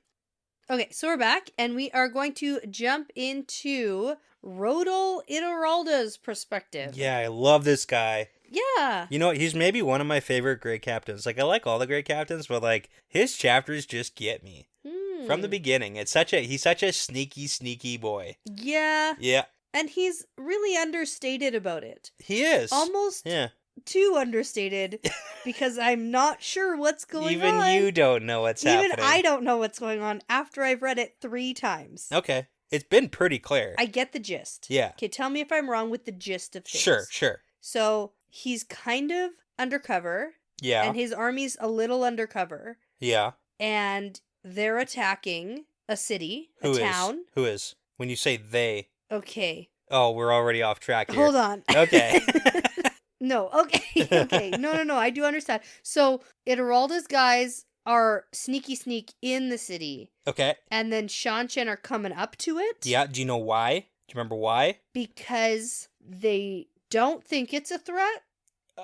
S1: Okay, so we're back, and we are going to jump into Rodal Eralda's perspective.
S2: Yeah, I love this guy.
S1: Yeah.
S2: You know what? He's maybe one of my favorite great captains. Like, I like all the great captains, but, like, his chapters just get me. From the beginning. He's such a sneaky boy.
S1: Yeah.
S2: Yeah.
S1: And he's really understated about it.
S2: He is.
S1: Almost too understated, because I'm not sure what's going on.
S2: Even you don't know what's happening.
S1: Even I don't know what's going on after I've read it 3 times.
S2: Okay. It's been pretty clear.
S1: I get the gist.
S2: Yeah.
S1: Okay, tell me if I'm wrong with the gist of things.
S2: Sure.
S1: So, he's kind of undercover.
S2: Yeah.
S1: And his army's a little undercover.
S2: Yeah.
S1: And they're attacking a city, a town.
S2: Who is? When you say they.
S1: Okay.
S2: Oh, we're already off track here.
S1: Hold on.
S2: Okay.
S1: No, okay. No, I do understand. So, Eralda's guys are sneak in the city. Okay. And then Shanshan are coming up to it.
S2: Yeah, do you know why? Do you remember why?
S1: Because they don't think it's a threat.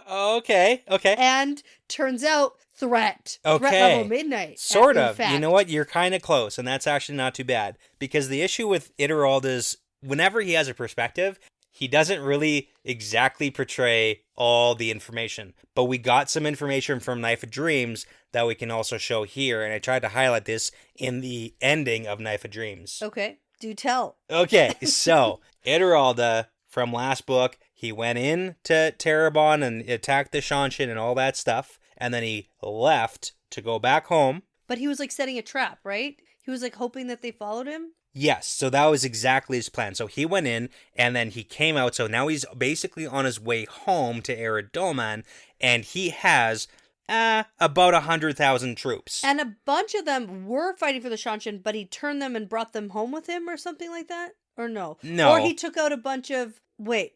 S2: Okay.
S1: And turns out threat.
S2: Okay.
S1: Threat level midnight.
S2: Sort of. Fact. You know what? You're kind of close, and that's actually not too bad. Because the issue with Eralda is whenever he has a perspective, he doesn't really exactly portray all the information. But we got some information from Knife of Dreams that we can also show here, and I tried to highlight this in the ending of Knife of Dreams.
S1: Okay. Do tell.
S2: Okay, so Eralda from last book, he went in to Terabon and attacked the Shanshan and all that stuff, and then he left to go back home.
S1: But he was like setting a trap, right? He was like hoping that they followed him?
S2: Yes, so that was exactly his plan. So he went in, and then he came out, so now he's basically on his way home to Eridoman, and he has about 100,000 troops.
S1: And a bunch of them were fighting for the Shanshan, but he turned them and brought them home with him or something like that? Or no?
S2: No.
S1: Or he took out a bunch of... Wait.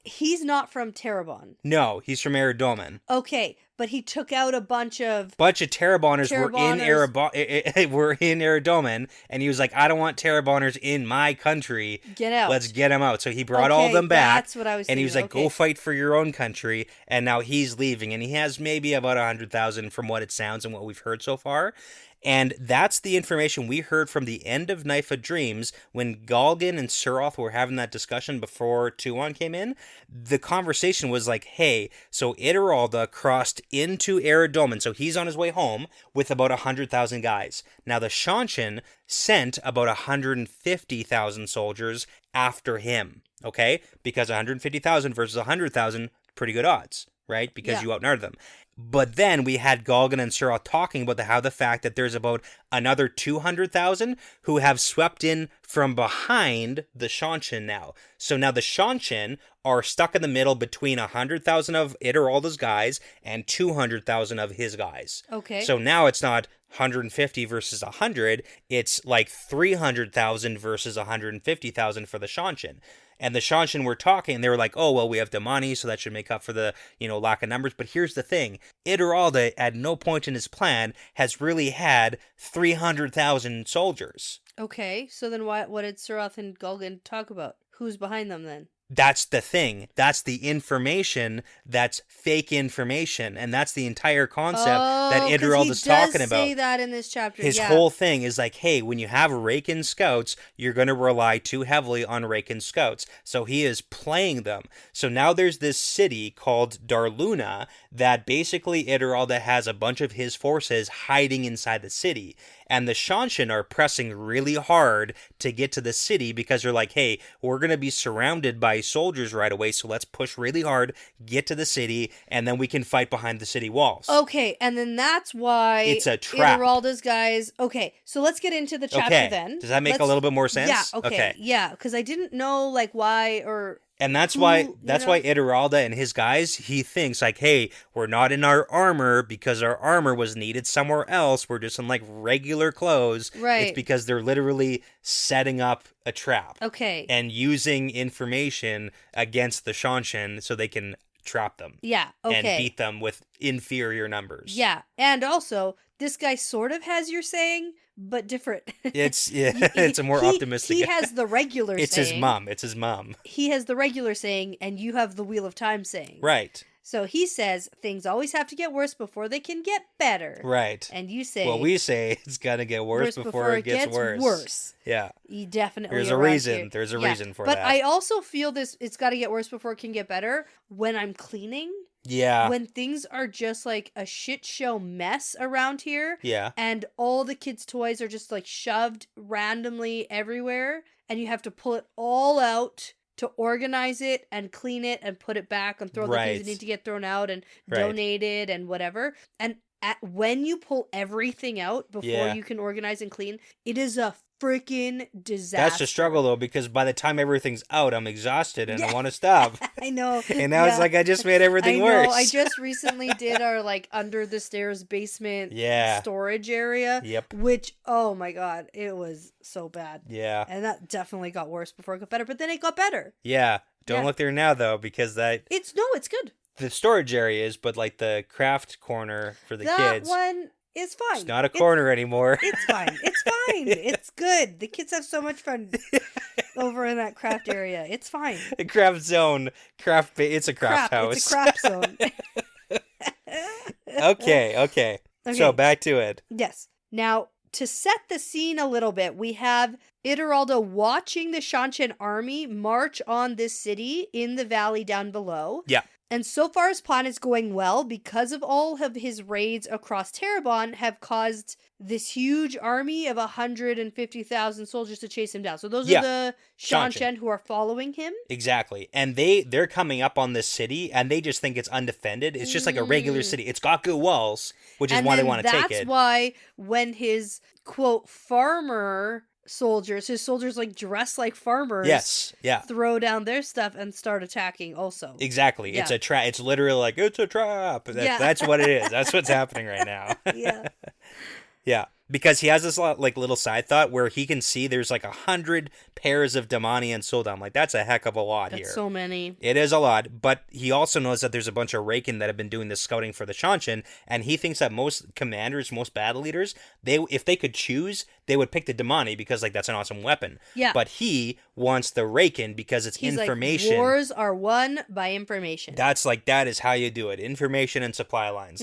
S1: He's not from Terabon.
S2: No, he's from Eridoman.
S1: Okay, but he took out a bunch of
S2: Teraboners were in Eridoman, and he was like, I don't want Teraboners in my country.
S1: Get out.
S2: Let's get them out. So he brought all of them back.
S1: That's what I was thinking.
S2: And he was like, go fight for your own country. And now he's leaving, and he has maybe about 100,000 from what it sounds and what we've heard so far. And that's the information we heard from the end of Knife of Dreams when Galgan and Searles were having that discussion before Tuon came in. The conversation was like, hey, so Eralda crossed into Eridoman, so he's on his way home with about 100,000 guys. Now the Shanshan sent about 150,000 soldiers after him, okay? Because 150,000 versus 100,000, pretty good odds, right? Because you outnumbered them. But then we had Galgan and Searles talking about the fact that there's about another 200,000 who have swept in from behind the Shanshan now. So now the Shanshan are stuck in the middle between 100,000 of Eralda's guys and 200,000 of his guys.
S1: Okay.
S2: So now it's not 150 versus 100. It's like 300,000 versus 150,000 for the Shanshan. And the Shanshan were talking, they were like, oh, well, we have Damani, so that should make up for the, lack of numbers. But here's the thing. Eralda, at no point in his plan, has really had 300,000 soldiers.
S1: Okay, so then what did Surath and Gulgan talk about? Who's behind them then?
S2: That's the thing. That's the information that's fake information. And that's the entire concept that Eralda's talking about.
S1: He does say that in this chapter.
S2: His whole thing is like, hey, when you have Raken scouts, you're going to rely too heavily on Raken scouts. So he is playing them. So now there's this city called Darluna that basically Eralda has a bunch of his forces hiding inside the city. And the Shanshan are pressing really hard to get to the city because they're like, hey, we're going to be surrounded by soldiers right away, so let's push really hard, get to the city, and then we can fight behind the city walls.
S1: Okay, and then that's why
S2: it's a trap.
S1: Eralda's guys... Okay, so let's get into the chapter then.
S2: Does that make a little bit more sense?
S1: Yeah, okay. Yeah, because I didn't know, why or...
S2: And that's why Eralda and his guys, he thinks like, hey, we're not in our armor because our armor was needed somewhere else. We're just in regular clothes.
S1: Right.
S2: It's because they're literally setting up a trap.
S1: Okay.
S2: And using information against the Shanshan so they can trap them.
S1: Yeah, okay.
S2: And beat them with inferior numbers.
S1: Yeah, and also, this guy sort of has your saying, but different.
S2: It's a more optimistic.
S1: He has the regular
S2: it's
S1: saying.
S2: It's his mom.
S1: He has the regular saying, and you have the Wheel of Time saying.
S2: Right.
S1: So he says, things always have to get worse before they can get better.
S2: Right.
S1: And you say...
S2: Well, we say it's got to get worse before it gets worse. Yeah.
S1: You definitely...
S2: There's a reason. There's a reason for that.
S1: But I also feel it's got to get worse before it can get better when I'm cleaning.
S2: Yeah.
S1: When things are just like a shit show mess around here.
S2: Yeah.
S1: And all the kids' toys are just shoved randomly everywhere. And you have to pull it all out to organize it and clean it and put it back and throw the things that need to get thrown out and donated and whatever. And when you pull everything out before you can organize and clean, it is a freaking disaster.
S2: That's the struggle though, because by the time everything's out, I'm exhausted and I want to stop.
S1: I know.
S2: And now it's like I just made everything worse.
S1: I just recently did our under the stairs basement storage area.
S2: Yep.
S1: Which, oh my God, it was so bad.
S2: Yeah.
S1: And that definitely got worse before it got better, but then it got better.
S2: Yeah. Don't look there now though, because
S1: it's good.
S2: The storage area is, but the craft corner for the kids.
S1: That one is fine.
S2: It's not a corner anymore.
S1: It's fine. It's fine. It's good. The kids have so much fun over in that craft area. It's fine.
S2: The craft zone. It's a craft house.
S1: It's a craft zone.
S2: Okay. So back to it.
S1: Yes. Now, to set the scene a little bit, we have Eralda watching the Shanshan army march on this city in the valley down below.
S2: Yeah.
S1: And so far his plan is going well because of all of his raids across Terrebonne have caused this huge army of 150,000 soldiers to chase him down. So those are the Shanshan who are following him.
S2: Exactly. And they're coming up on this city and they just think it's undefended. It's just like a regular city. It's got good walls, which is why they want to take it.
S1: That's why when his, quote, farmer... his soldiers dress like farmers, throw down their stuff and start attacking also.
S2: Exactly. It's a trap. It's literally it's a trap. That's what it is. That's what's happening right now. Yeah. Because he has this little side thought where he can see there's 100 pairs of Damani and Soldam. That's a heck of a lot here.
S1: That's so many.
S2: It is a lot, but he also knows that there's a bunch of Raken that have been doing this scouting for the Shanshan, and he thinks that most commanders, most battle leaders, if they could choose, they would pick the Damani because that's an awesome weapon.
S1: Yeah.
S2: But he wants the Raken because it's information.
S1: Wars are won by information.
S2: That is how you do it. Information and supply lines.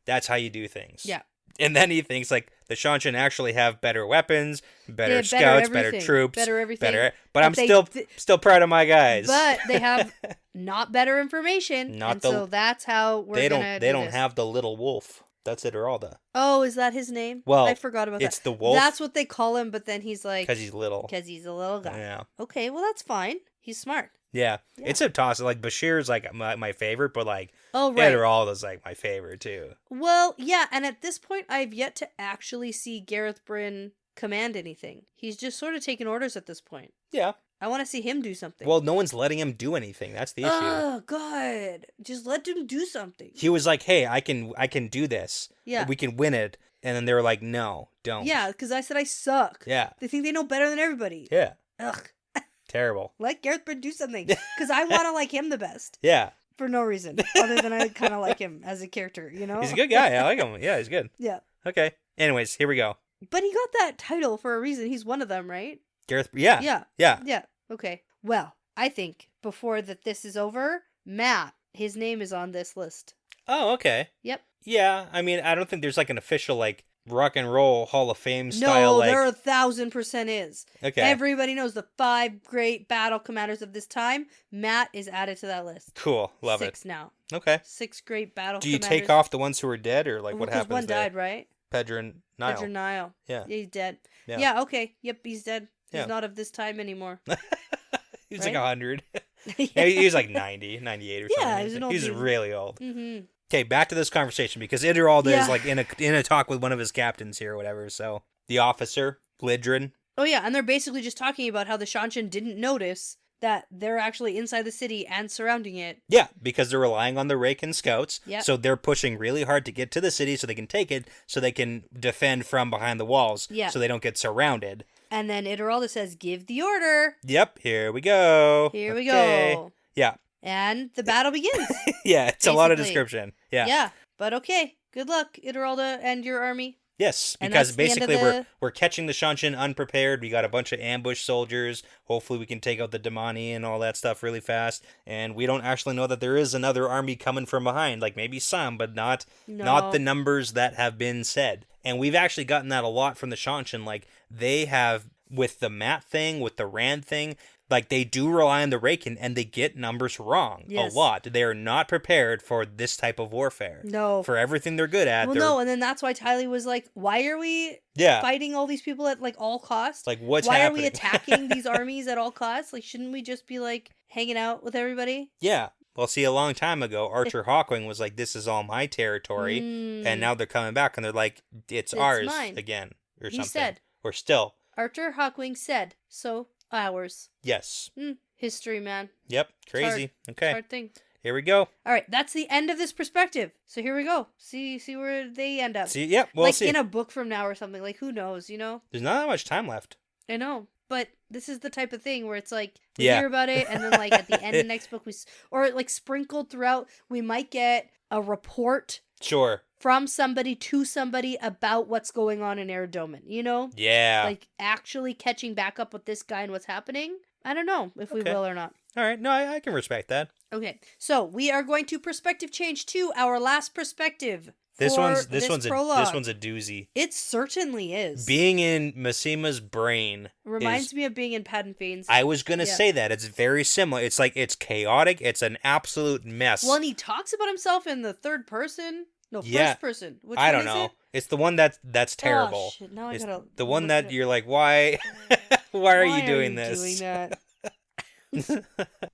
S2: That's how you do things.
S1: Yeah.
S2: And then he thinks the Shanshan actually have better weapons, better scouts, better troops,
S1: better everything.
S2: But I'm still proud of my guys.
S1: But they have not better information, so that's how we're gonna.
S2: They don't have the little wolf. That's Eralda.
S1: Oh, is that his name?
S2: Well,
S1: I forgot about that.
S2: It's the wolf.
S1: That's what they call him. But then he's
S2: because he's little.
S1: Because he's a little guy.
S2: Yeah.
S1: Okay, well that's fine. He's smart.
S2: Yeah. It's a toss. Bashir's my favorite, but
S1: oh right,
S2: Eralda's my favorite too.
S1: Well, yeah, and at this point, I've yet to actually see Gareth Bryn command anything. He's just sort of taking orders at this point.
S2: Yeah.
S1: I want to see him do something.
S2: Well, no one's letting him do anything. That's the issue.
S1: Oh God, just let him do something.
S2: He was like, "Hey, I can do this.
S1: Yeah,
S2: we can win it." And then they were like, no, don't.
S1: Yeah, because I said I suck.
S2: Yeah.
S1: They think they know better than everybody.
S2: Yeah.
S1: Ugh.
S2: Terrible.
S1: Let Gareth Brett do something. Because I want to like him the best.
S2: Yeah.
S1: For no reason. Other than I kind of like him as a character, you know?
S2: He's a good guy. I like him. Yeah, he's good.
S1: Yeah.
S2: Okay. Anyways, here we go.
S1: But he got that title for a reason. He's one of them, right?
S2: Gareth. Yeah.
S1: Yeah.
S2: Yeah.
S1: Yeah. Okay. Well, I think before this is over, Matt, his name is on this list.
S2: Oh, okay.
S1: Yep.
S2: Yeah. I mean, I don't think there's like an official like rock and roll Hall of Fame style.
S1: No,
S2: like...
S1: there 1,000% is.
S2: Okay.
S1: Everybody knows the 5 great battle commanders of this time. Matt is added to that list.
S2: Cool. Love
S1: 6
S2: it.
S1: now.
S2: Okay.
S1: 6 great battle
S2: Do you
S1: commanders.
S2: take off the ones who are dead, or like
S1: Well,
S2: what
S1: 'cause
S2: happens
S1: one
S2: there?
S1: died, right?
S2: Pedro and Niall.
S1: Pedro Niall.
S2: Yeah.
S1: He's dead.
S2: Yeah.
S1: Yeah, okay. Yep, he's dead. He's
S2: Yeah.
S1: not of this time anymore.
S2: He was
S1: Right?
S2: like 100.
S1: Yeah.
S2: He was like 90, 98 or something.
S1: Yeah, he was an old
S2: He's
S1: dude.
S2: really old.
S1: Mm-hmm.
S2: Okay, back to this conversation, because Eralda
S1: Yeah.
S2: is like in a talk with one of his captains here or whatever. So the officer, Glidrin.
S1: Oh, yeah, and they're basically just talking about how the Shanshan didn't notice that they're actually inside the city and surrounding it.
S2: Yeah, because they're relying on the Rake and scouts.
S1: Yep.
S2: So they're pushing really hard to get to the city so they can take it, so they can defend from behind the walls.
S1: Yeah.
S2: So they don't get surrounded.
S1: And then Eralda says, give the order.
S2: Yep, here we go.
S1: Here we
S2: Okay.
S1: go.
S2: Yeah.
S1: And the battle begins.
S2: Yeah, it's a lot of
S1: Basically.
S2: description. Yeah.
S1: Yeah, but okay. Good luck, Eralda and your army.
S2: Yes,
S1: And
S2: because
S1: that's the end of
S2: basically
S1: the-
S2: we're catching the Shanshan unprepared. We got a bunch of ambush soldiers. Hopefully we can take out the Damani and all that stuff really fast. And we don't actually know that there is another army coming from behind. Like maybe some, but not the numbers that have been said. And we've actually gotten that a lot from the Shanshan. Like they have, with the Matt thing, with the Rand thing, like they do rely on the Raken and they get numbers wrong
S1: Yes.
S2: a lot. They are not prepared for this type of warfare.
S1: No.
S2: For everything they're good at.
S1: Well, no, and then that's why Tylee was like, why are we
S2: Yeah.
S1: fighting all these people at like all costs?
S2: Like what's
S1: why
S2: happening?
S1: are we attacking these armies at all costs? Like, shouldn't we just be like hanging out with everybody?
S2: Yeah. Well, see, a long time ago, Archer Hawkwing was like, this is all my territory. And now they're coming back and they're like, it's ours
S1: mine.
S2: again. Or
S1: He
S2: something.
S1: said.
S2: Or still.
S1: Archer Hawkwing said, so ours.
S2: Yes.
S1: History, man.
S2: Yep. Crazy.
S1: It's
S2: Okay.
S1: hard thing.
S2: Here we go.
S1: All right, that's the end of this perspective. So here we go. See where they end up.
S2: See, yep. We'll
S1: like
S2: see.
S1: in a book from now or something. Like who knows? You know.
S2: There's not that much time left.
S1: I know, but this is the type of thing where it's like we
S2: Yeah.
S1: hear about it, and then like at the end of the next book, or like sprinkled throughout, we might get a report
S2: Sure.
S1: from somebody to somebody about what's going on in Eridomen. You know,
S2: Yeah.
S1: like actually catching back up with this guy and what's happening. I don't know if we
S2: Okay.
S1: will or not.
S2: All right. No, I can respect that.
S1: Okay, so we are going to perspective change to our last perspective.
S2: This
S1: for
S2: one's
S1: prologue.
S2: a doozy.
S1: It certainly is.
S2: Being in Masima's brain
S1: Reminds
S2: is,
S1: me of being in Padden Fane's.
S2: I was gonna
S1: Yeah.
S2: say that. It's very similar. It's like it's chaotic. It's an absolute mess.
S1: Well, and he talks about himself in the third person. No,
S2: Yeah.
S1: first person. Which
S2: I
S1: one
S2: don't
S1: is
S2: know.
S1: It?
S2: It's the one that's terrible.
S1: Oh, shit. Now I
S2: It's
S1: gotta
S2: the one
S1: look
S2: that
S1: it up.
S2: you're like, why? Why are
S1: Why
S2: you doing this?
S1: Doing that?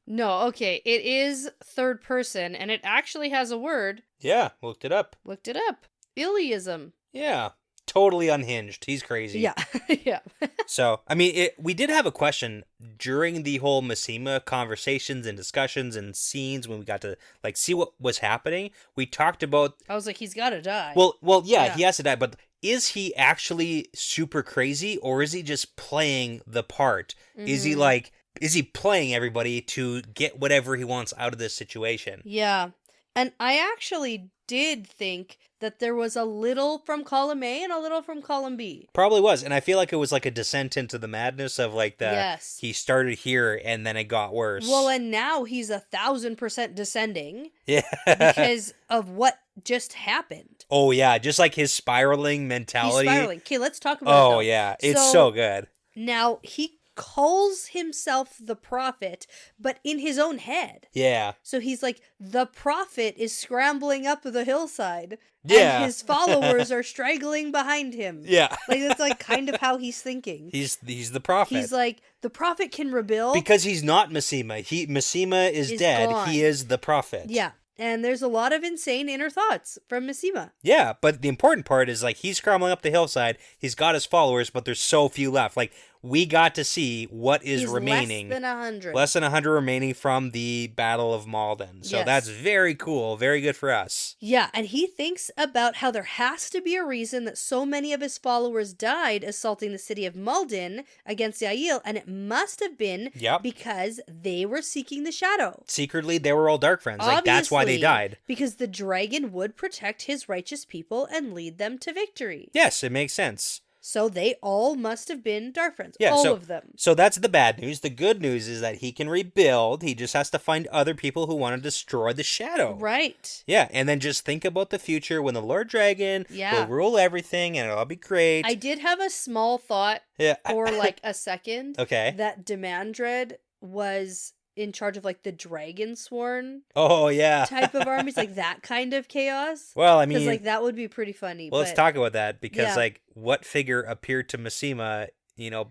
S1: No, okay. It is third person, and it actually has a word.
S2: Yeah, looked it up.
S1: Looked it up. Iliism.
S2: Yeah, totally unhinged. He's crazy.
S1: Yeah, yeah.
S2: So, I mean, we did have a question during the whole Masima conversations and discussions and scenes when we got to like see what was happening. We talked about.
S1: I was like, he's got to die.
S2: Well, yeah,
S1: Yeah.
S2: he has to die, but is he actually super crazy or is he just playing the part? Is he
S1: Mhm.
S2: is he playing everybody to get whatever he wants out of this situation?
S1: Yeah. And I actually did think that there was a little from column A and a little from column B.
S2: Probably was, and I feel like it was like a descent into the madness of like the
S1: Yes.
S2: he started here and then it got worse.
S1: Well, and now he's 1,000% descending
S2: yeah,
S1: because of what just happened.
S2: oh yeah, just like his spiraling mentality.
S1: He's spiraling. Okay, let's talk about it.
S2: Oh
S1: though.
S2: yeah, it's
S1: So-
S2: so good.
S1: Now, he calls himself the prophet, but in his own head.
S2: Yeah,
S1: So he's like, the prophet is scrambling up the hillside.
S2: Yeah.
S1: And his followers are straggling behind him.
S2: yeah.
S1: Like, that's like kind of how he's thinking.
S2: He's the prophet.
S1: He's like, the prophet can rebuild.
S2: because he's not Masima. Masima is dead.
S1: gone.
S2: He is the prophet.
S1: Yeah. And there's a lot of insane inner thoughts from Missima.
S2: Yeah, but the important part is like he's scrambling up the hillside. He's got his followers, but there's so few left. Like we got to see what is remaining.
S1: Less than 100.
S2: Less than 100 remaining from the Battle of Malden. So that's very cool. Very good for us.
S1: Yeah, and he thinks about how there has to be a reason that so many of his followers died assaulting the city of Malden against the Aiel, and it must have been because they were seeking the shadow.
S2: Secretly, they were all dark friends.
S1: Obviously,
S2: like, that's why they died.
S1: Because the dragon would protect his righteous people and lead them to victory.
S2: Yes, it makes sense.
S1: So they all must have been dark friends.
S2: Yeah,
S1: all of them.
S2: So that's the bad news. The good news is that he can rebuild. He just has to find other people who want to destroy the shadow.
S1: Right.
S2: Yeah, and then just think about the future when the Lord Dragon will rule everything and it'll all be great.
S1: I did have a small thought for like a second.
S2: Okay.
S1: That Demandred was in charge of like the Dragon Sworn type of armies, like that kind of chaos.
S2: Well, I mean,
S1: because like that would be pretty funny.
S2: Well, let's talk about that because like what figure appeared to Mima,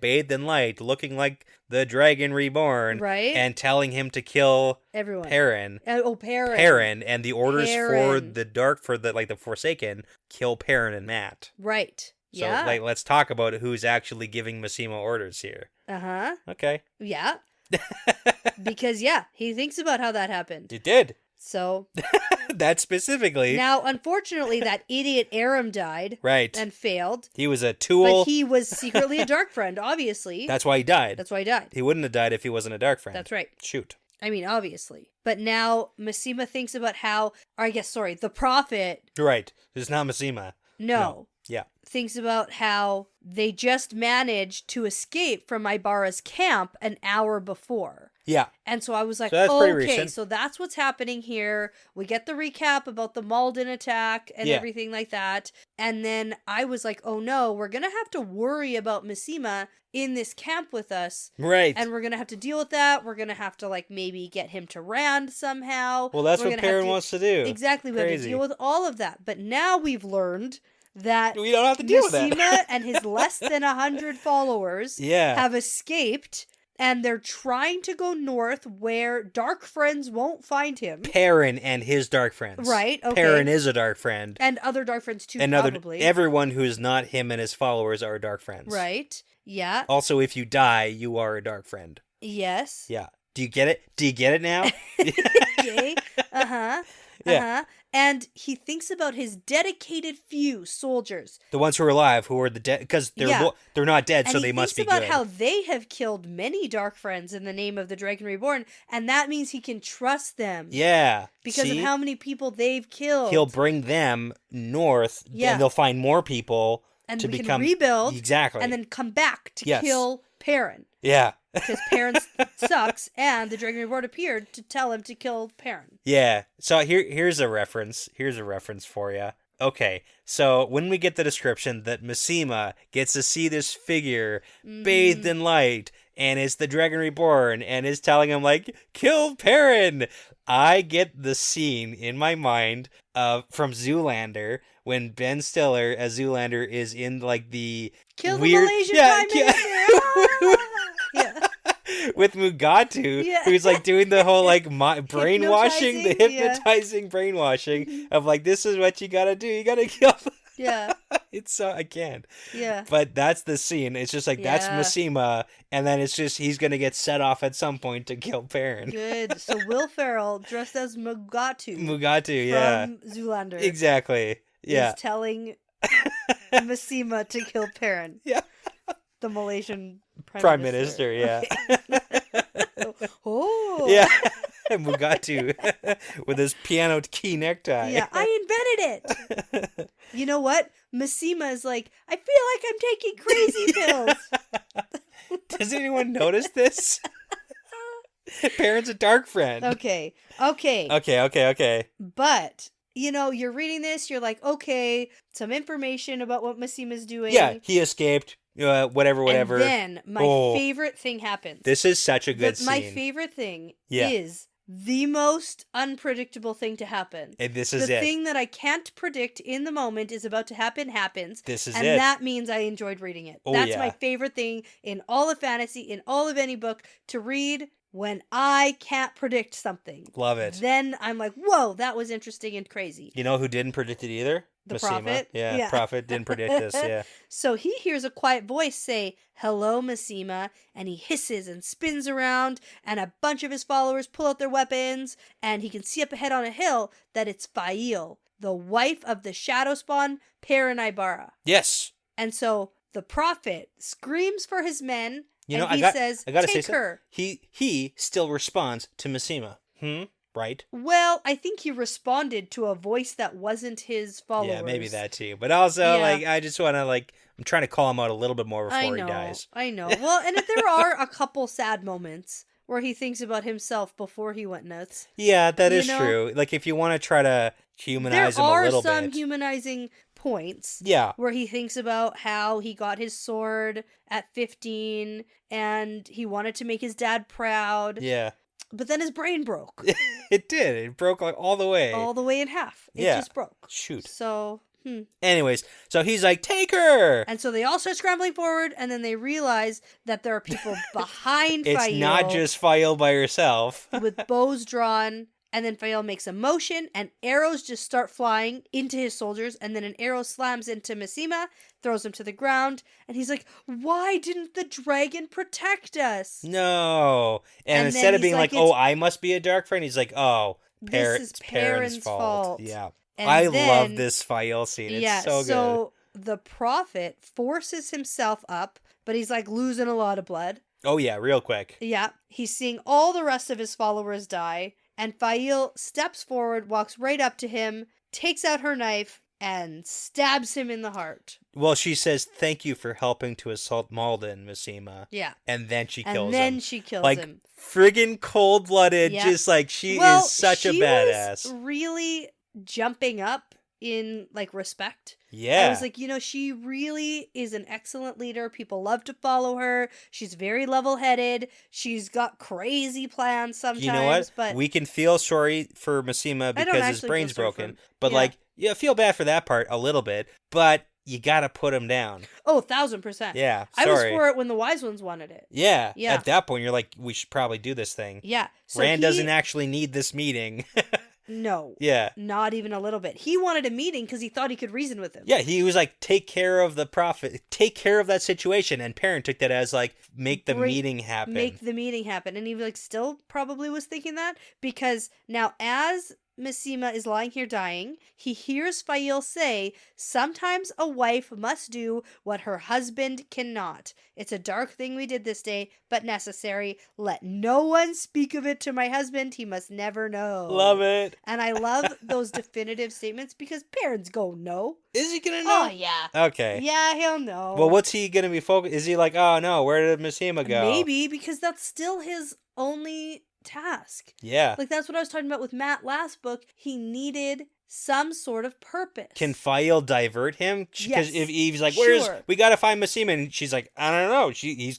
S2: bathed in light, looking like the Dragon Reborn,
S1: right,
S2: and telling him to kill
S1: everyone.
S2: Perrin.
S1: Perrin,
S2: and the orders for the Forsaken, kill Perrin and Matt.
S1: Right.
S2: So let's talk about who's actually giving Mima orders here. Okay.
S1: Yeah. Because he thinks about how that happened.
S2: It did.
S1: So
S2: that specifically.
S1: Now, unfortunately, that idiot Aram died.
S2: Right.
S1: And failed.
S2: He was a tool.
S1: But he was secretly a dark friend, obviously.
S2: That's why he died.
S1: He
S2: wouldn't have died if he wasn't a dark friend.
S1: That's right.
S2: Shoot.
S1: I mean, obviously. But now Mima thinks about how, the prophet.
S2: Right. It's not Mima.
S1: No.
S2: Yeah.
S1: Thinks about how they just managed to escape from Ibarra's camp an hour before.
S2: Yeah.
S1: And so I was like,
S2: okay,
S1: so that's what's happening here. We get the recap about the Malden attack and everything like that. And then I was like, oh no, we're going to have to worry about Mima in this camp with us.
S2: Right.
S1: And we're going to have to deal with that. We're going to have to maybe get him to Rand somehow.
S2: Well, that's what Perrin wants to do.
S1: Exactly. We have to deal with all of that. But now we've learned that
S2: we don't have to deal with that.
S1: Mima and his less than 100 followers have escaped, and they're trying to go north where dark friends won't find him.
S2: Perrin and his dark friends.
S1: Right, okay.
S2: Perrin is a dark friend.
S1: And other dark friends too,
S2: and
S1: probably.
S2: Everyone who's not him and his followers are dark friends.
S1: Right, yeah.
S2: Also, if you die, you are a dark friend.
S1: Yes.
S2: Yeah. Do you get it? Do you get it now?
S1: Okay. Uh-huh. Yeah. And he thinks about his dedicated few soldiers.
S2: The ones who are alive, who are the dead, because they're not dead, so they must be good.
S1: And he thinks about how they have killed many dark friends in the name of the Dragon Reborn, and that means he can trust them.
S2: Yeah.
S1: Because of how many people they've killed.
S2: He'll bring them north, and they'll find more people to become...
S1: rebuild.
S2: Exactly.
S1: And then come back to kill Perrin.
S2: Yeah.
S1: Because Perrin sucks, and the Dragon Reborn appeared to tell him to kill Perrin.
S2: Yeah. So here's a reference. Here's a reference for you. Okay, so when we get the description that Mima gets to see this figure bathed in light, and it's the Dragon Reborn, and is telling him, kill Perrin, I get the scene in my mind from Zoolander, when Ben Stiller as Zoolander is in, the
S1: kill
S2: weird...
S1: the Malaysian Prime Minister! Yeah.
S2: With Mugatu, who's doing the whole brainwashing, the hypnotizing brainwashing of this is what you gotta do, you gotta kill them.
S1: Yeah.
S2: It's I can't.
S1: Yeah.
S2: But that's the scene. It's just that's Mima, and then it's just he's gonna get set off at some point to kill Perrin.
S1: Good. So Will Ferrell dressed as Mugatu.
S2: From
S1: Zoolander.
S2: Exactly. Yeah.
S1: Is telling Mima to kill Perrin.
S2: Yeah.
S1: The Malaysian
S2: Prime Minister, yeah.
S1: Okay. Oh.
S2: Yeah. Mugatu with his piano key necktie.
S1: Yeah, I invented it. You know what? Mima is I feel like I'm taking crazy pills.
S2: Does anyone notice this? Perrin's a dark friend.
S1: Okay. But... you're reading this, you're okay, some information about what Masima's doing.
S2: Yeah, he escaped, whatever.
S1: And then my favorite thing happens.
S2: This is such a good scene.
S1: My favorite thing is the most unpredictable thing to happen.
S2: And this is
S1: the thing that I can't predict in the moment is about to happens.
S2: This is
S1: and that means I enjoyed reading it. That's my favorite thing in all of fantasy, in all of any book, to read when I can't predict something.
S2: Love it.
S1: Then I'm like, whoa, that was interesting and crazy.
S2: You know who didn't predict it either?
S1: The
S2: Mima.
S1: prophet?
S2: Yeah, prophet didn't predict this, yeah.
S1: So he hears a quiet voice say, hello, Mima, and he hisses and spins around, and a bunch of his followers pull out their weapons, and he can see up ahead on a hill that it's Fail, the wife of the shadow spawn, Perrin Ibarra.
S2: Yes.
S1: And so the prophet screams for his men,
S2: You know,
S1: and he says,
S2: I gotta
S1: take
S2: say
S1: her.
S2: He still responds to Mima. Right?
S1: Well, I think he responded to a voice that wasn't his followers.
S2: Yeah, maybe that too. But also, I just want to, I'm trying to call him out a little bit more before he dies.
S1: I know. Well, and there are a couple sad moments where he thinks about himself before he went nuts.
S2: Yeah, that is true. Like, if you want to try to humanize him a little bit.
S1: There are some humanizing points.
S2: Yeah.
S1: Where he thinks about how he got his sword at 15 and he wanted to make his dad proud.
S2: Yeah.
S1: But then his brain broke.
S2: It did. It broke all the way.
S1: All the way in half. It just broke.
S2: Shoot.
S1: So,
S2: Anyways, so he's like, take her!
S1: And so they all start scrambling forward, and then they realize that there are people behind Fail.
S2: It's not just Fail by herself.
S1: With bows drawn, and then Fail makes a motion, and arrows just start flying into his soldiers, and then an arrow slams into Mima, throws him to the ground, and he's like, why didn't the dragon protect us?
S2: No. And instead of being like, oh, I must be a dark friend, he's like, oh,
S1: this is Perrin's fault.
S2: Yeah.
S1: And
S2: I love this Fail scene. It's so good.
S1: So the prophet forces himself up, but he's like losing a lot of blood.
S2: Oh, yeah, real quick.
S1: Yeah. He's seeing all the rest of his followers die, and Fail steps forward, walks right up to him, takes out her knife, and stabs him in the heart.
S2: Well, she says, thank you for helping to assault Malden, Mima.
S1: Yeah.
S2: And then she kills him.
S1: And then she kills him.
S2: Like, friggin' cold-blooded, just like, she is such a badass.
S1: She was really jumping up in, like, respect.
S2: Yeah.
S1: I was like, she really is an excellent leader. People love to follow her. She's very level-headed. She's got crazy plans sometimes.
S2: You know what?
S1: But
S2: we can feel sorry for Mima because his brain's broken. But, feel bad for that part a little bit. But you gotta put him down.
S1: Oh, 1,000%.
S2: Yeah,
S1: sorry. I was for it when the wise ones wanted it.
S2: Yeah. At that point, you're like, we should probably do this thing.
S1: Yeah.
S2: So Rand doesn't actually need this meeting.
S1: No.
S2: Yeah.
S1: Not even a little bit. He wanted a meeting because he thought he could reason with him.
S2: Yeah, he was like, take care of the prophet. Take care of that situation. And Perrin took that as like, make the meeting happen.
S1: Make the meeting happen. And he like still probably was thinking that because now as Mima is lying here dying, he hears Fail say, sometimes a wife must do what her husband cannot. It's a dark thing we did this day, but necessary. Let no one speak of it to my husband. He must never know.
S2: Love it.
S1: And I love those definitive statements because parents go, no.
S2: Is he gonna know?
S1: Oh, yeah.
S2: Okay.
S1: Yeah, he'll know.
S2: Well, what's he gonna be focused? Is he like, oh no, where did Mima go?
S1: Maybe, because that's still his only task.
S2: Yeah.
S1: Like, that's what I was talking about with Matt last book. He needed some sort of purpose.
S2: Can Fail divert him? Because
S1: yes.
S2: if he's like, we gotta find Mima, and she's like, I don't know. He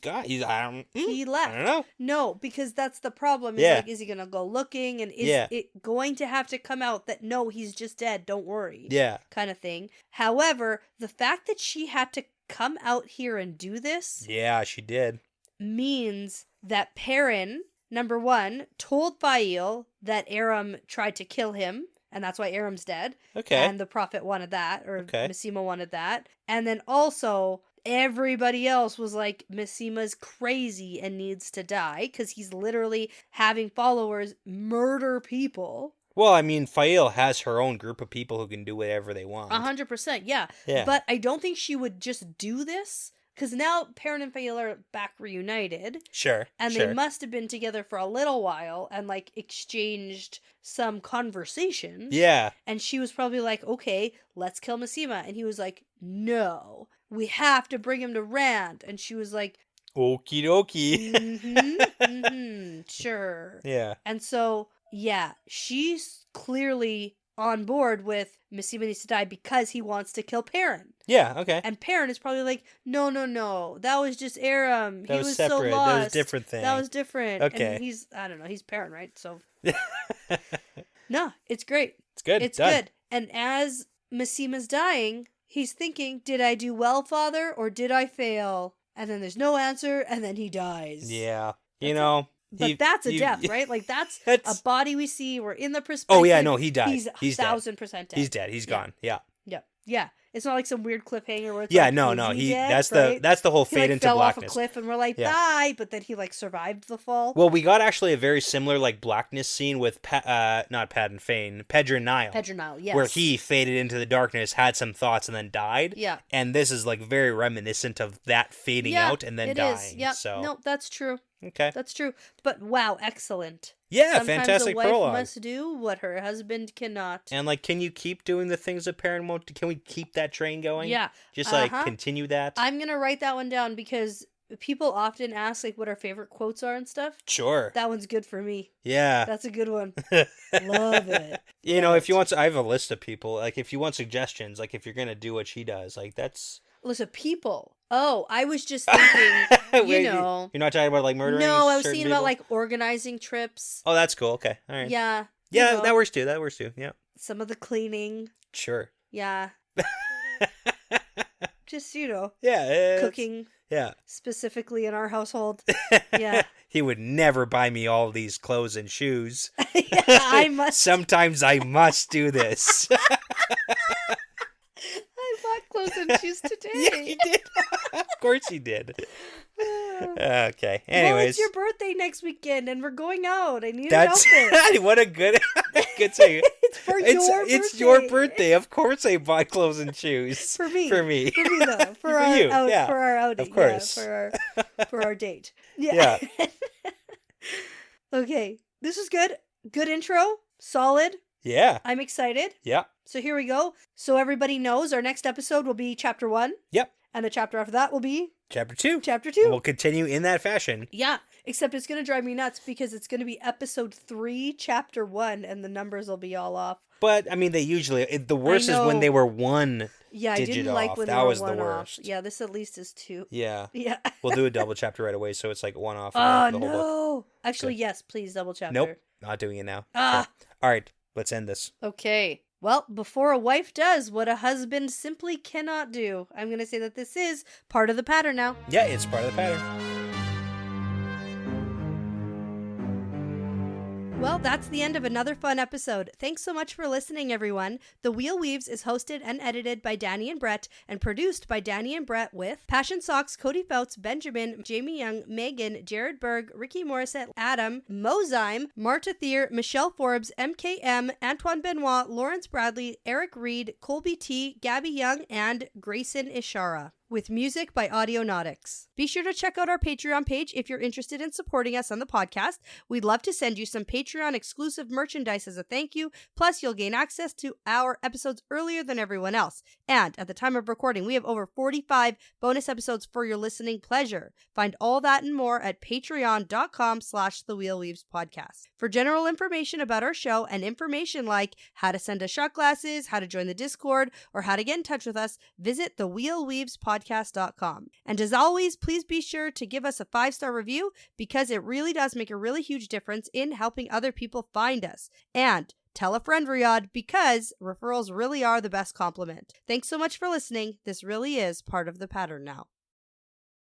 S2: left. I don't know.
S1: No, because that's the problem. Is like, is he gonna go looking, and is it going to have to come out that no, he's just dead, don't worry.
S2: Yeah.
S1: Kind of thing. However, the fact that she had to come out here and do this.
S2: Yeah, she did.
S1: Means that Perrin, number one, told Fail that Aram tried to kill him, and that's why Aram's dead.
S2: Okay.
S1: And the prophet wanted that, or Mima wanted that. And then also, everybody else was like, Mima's crazy and needs to die, because he's literally having followers murder people.
S2: Well, I mean, Fail has her own group of people who can do whatever they want.
S1: 100%, yeah. But I don't think she would just do this. Because now Perrin and Fail are back reunited.
S2: Sure.
S1: And they must have been together for a little while and, like, exchanged some conversation.
S2: Yeah.
S1: And she was probably like, okay, let's kill Mima. And he was like, no, we have to bring him to Rand. And she was like,
S2: okie dokie.
S1: Sure.
S2: Yeah.
S1: And so, yeah, she's clearly on board with Mima needs to die because he wants to kill Perrin.
S2: Yeah, okay.
S1: And Perrin is probably like, no, that was just Aram. He was
S2: separate.
S1: So lost.
S2: That was a different thing.
S1: That was different.
S2: Okay.
S1: And he's, I don't know, he's Perrin, right? So, no, it's great.
S2: It's good.
S1: It's good. And as Mima's dying, he's thinking, did I do well, Father, or did I fail? And then there's no answer, and then he dies.
S2: Yeah. You know,
S1: But that's a death, right? Like, that's a body we see. We're in the perspective.
S2: Oh, yeah, no, he died. He's
S1: 1,000% dead.
S2: He's dead. He's gone. Yeah.
S1: Yeah. It's not like some weird cliffhanger where it's
S2: that's the whole fade into
S1: fell
S2: blackness.
S1: Off a cliff and we're like, bye, but then he like survived the fall.
S2: Well, we got actually a very similar like blackness scene with not Padden Fane, Pedronile.
S1: Pedronile, yes.
S2: Where he faded into the darkness, had some thoughts, and then died.
S1: Yeah.
S2: And this is like very reminiscent of that fading out and then dying. Is.
S1: Yeah.
S2: So.
S1: No, that's true.
S2: Okay.
S1: That's true. But wow, excellent.
S2: Yeah,
S1: Sometimes
S2: fantastic
S1: a wife
S2: prologue.
S1: must do what her husband cannot.
S2: And like, can you keep doing the things a parent won't? Can we keep that train going?
S1: Yeah.
S2: Just like continue that.
S1: I'm gonna write that one down because people often ask like what our favorite quotes are and stuff.
S2: Sure.
S1: That one's good for me.
S2: Yeah.
S1: That's a good one. Love it.
S2: You know, if you want, I have a list of people. Like, if you want suggestions, like if you're gonna do what she does, like that's.
S1: Listen, people. Oh, I was just thinking,
S2: Wait,
S1: know.
S2: You're not talking about, like, murdering
S1: No, I was thinking
S2: people?
S1: about, like, organizing trips.
S2: Oh, that's cool. Okay. All right.
S1: Yeah.
S2: Yeah, that works, too. That works, too. Yeah.
S1: Some of the cleaning.
S2: Sure.
S1: Yeah. Just,
S2: Yeah.
S1: Cooking.
S2: Yeah.
S1: Specifically in our household. Yeah.
S2: He would never buy me all these clothes and shoes.
S1: Yeah, I must.
S2: Sometimes I must do this.
S1: I bought clothes and shoes today.
S2: Yeah, you did. Of course you did. Okay. Anyways.
S1: Well, it's your birthday next weekend, and we're going out. I need an outfit.
S2: What a good thing.
S1: It's for your birthday.
S2: It's your birthday. Of course I buy clothes and shoes.
S1: For me.
S2: For me.
S1: For me, though. For
S2: you.
S1: For our outing.
S2: Of course.
S1: Yeah, for our date. Yeah. Okay. This is good. Good intro. Solid.
S2: Yeah.
S1: I'm excited.
S2: Yeah.
S1: So here we go. So everybody knows our next episode will be chapter 1.
S2: Yep.
S1: And the chapter after that will be
S2: chapter 2.
S1: Chapter 2.
S2: And we'll continue in that fashion.
S1: Yeah. Except it's going to drive me nuts because it's going to be episode 3, chapter 1, and the numbers will be all off.
S2: But, I mean, they usually... the worst is when they were one
S1: Yeah,
S2: digit
S1: I didn't
S2: off.
S1: like when
S2: that
S1: they were
S2: was
S1: one
S2: the worst.
S1: off. Yeah, this at least is 2.
S2: Yeah.
S1: Yeah.
S2: We'll do a double chapter right away, so it's like one off.
S1: Oh,
S2: the whole
S1: no.
S2: book.
S1: Actually,
S2: Good.
S1: yes, please, double chapter.
S2: Nope. Not doing it now.
S1: Ah.
S2: Okay. All right. Let's end this.
S1: Okay. Well, before a wife does what a husband simply cannot do, I'm going to say that this is part of the pattern now.
S2: Yeah, it's part of the pattern.
S1: Well, that's the end of another fun episode. Thanks so much for listening, everyone. The Wheel Weaves is hosted and edited by Dani and Brett and produced by Dani and Brett with Passion Socks, Cody Feltz, Benjamin, Jamie Young, Megan, Jared Berg, Ricky Morissette, Adam, Mozyme, Marta Thier, Michelle Forbes, MKM, Antoine Benoit, Lawrence Bradley, Erik Reed, Colby T, Gabby Young, and Grayson Ishara. With music by Audionautics. Be sure to check out our Patreon page if you're interested in supporting us on the podcast. We'd love to send you some Patreon exclusive merchandise as a thank you, plus you'll gain access to our episodes earlier than everyone else. And at the time of recording, we have over 45 bonus episodes for your listening pleasure. Find all that and more at patreon.com/thewheelweavespodcast. For general information about our show and information like how to send us shot glasses, how to join the Discord, or how to get in touch with us, visit thewheelweavespodcast.com. And as always, please be sure to give us a 5-star review because it really does make a really huge difference in helping other people find us. And tell a friend, Riyadh, because referrals really are the best compliment. Thanks so much for listening. This really is part of the pattern now.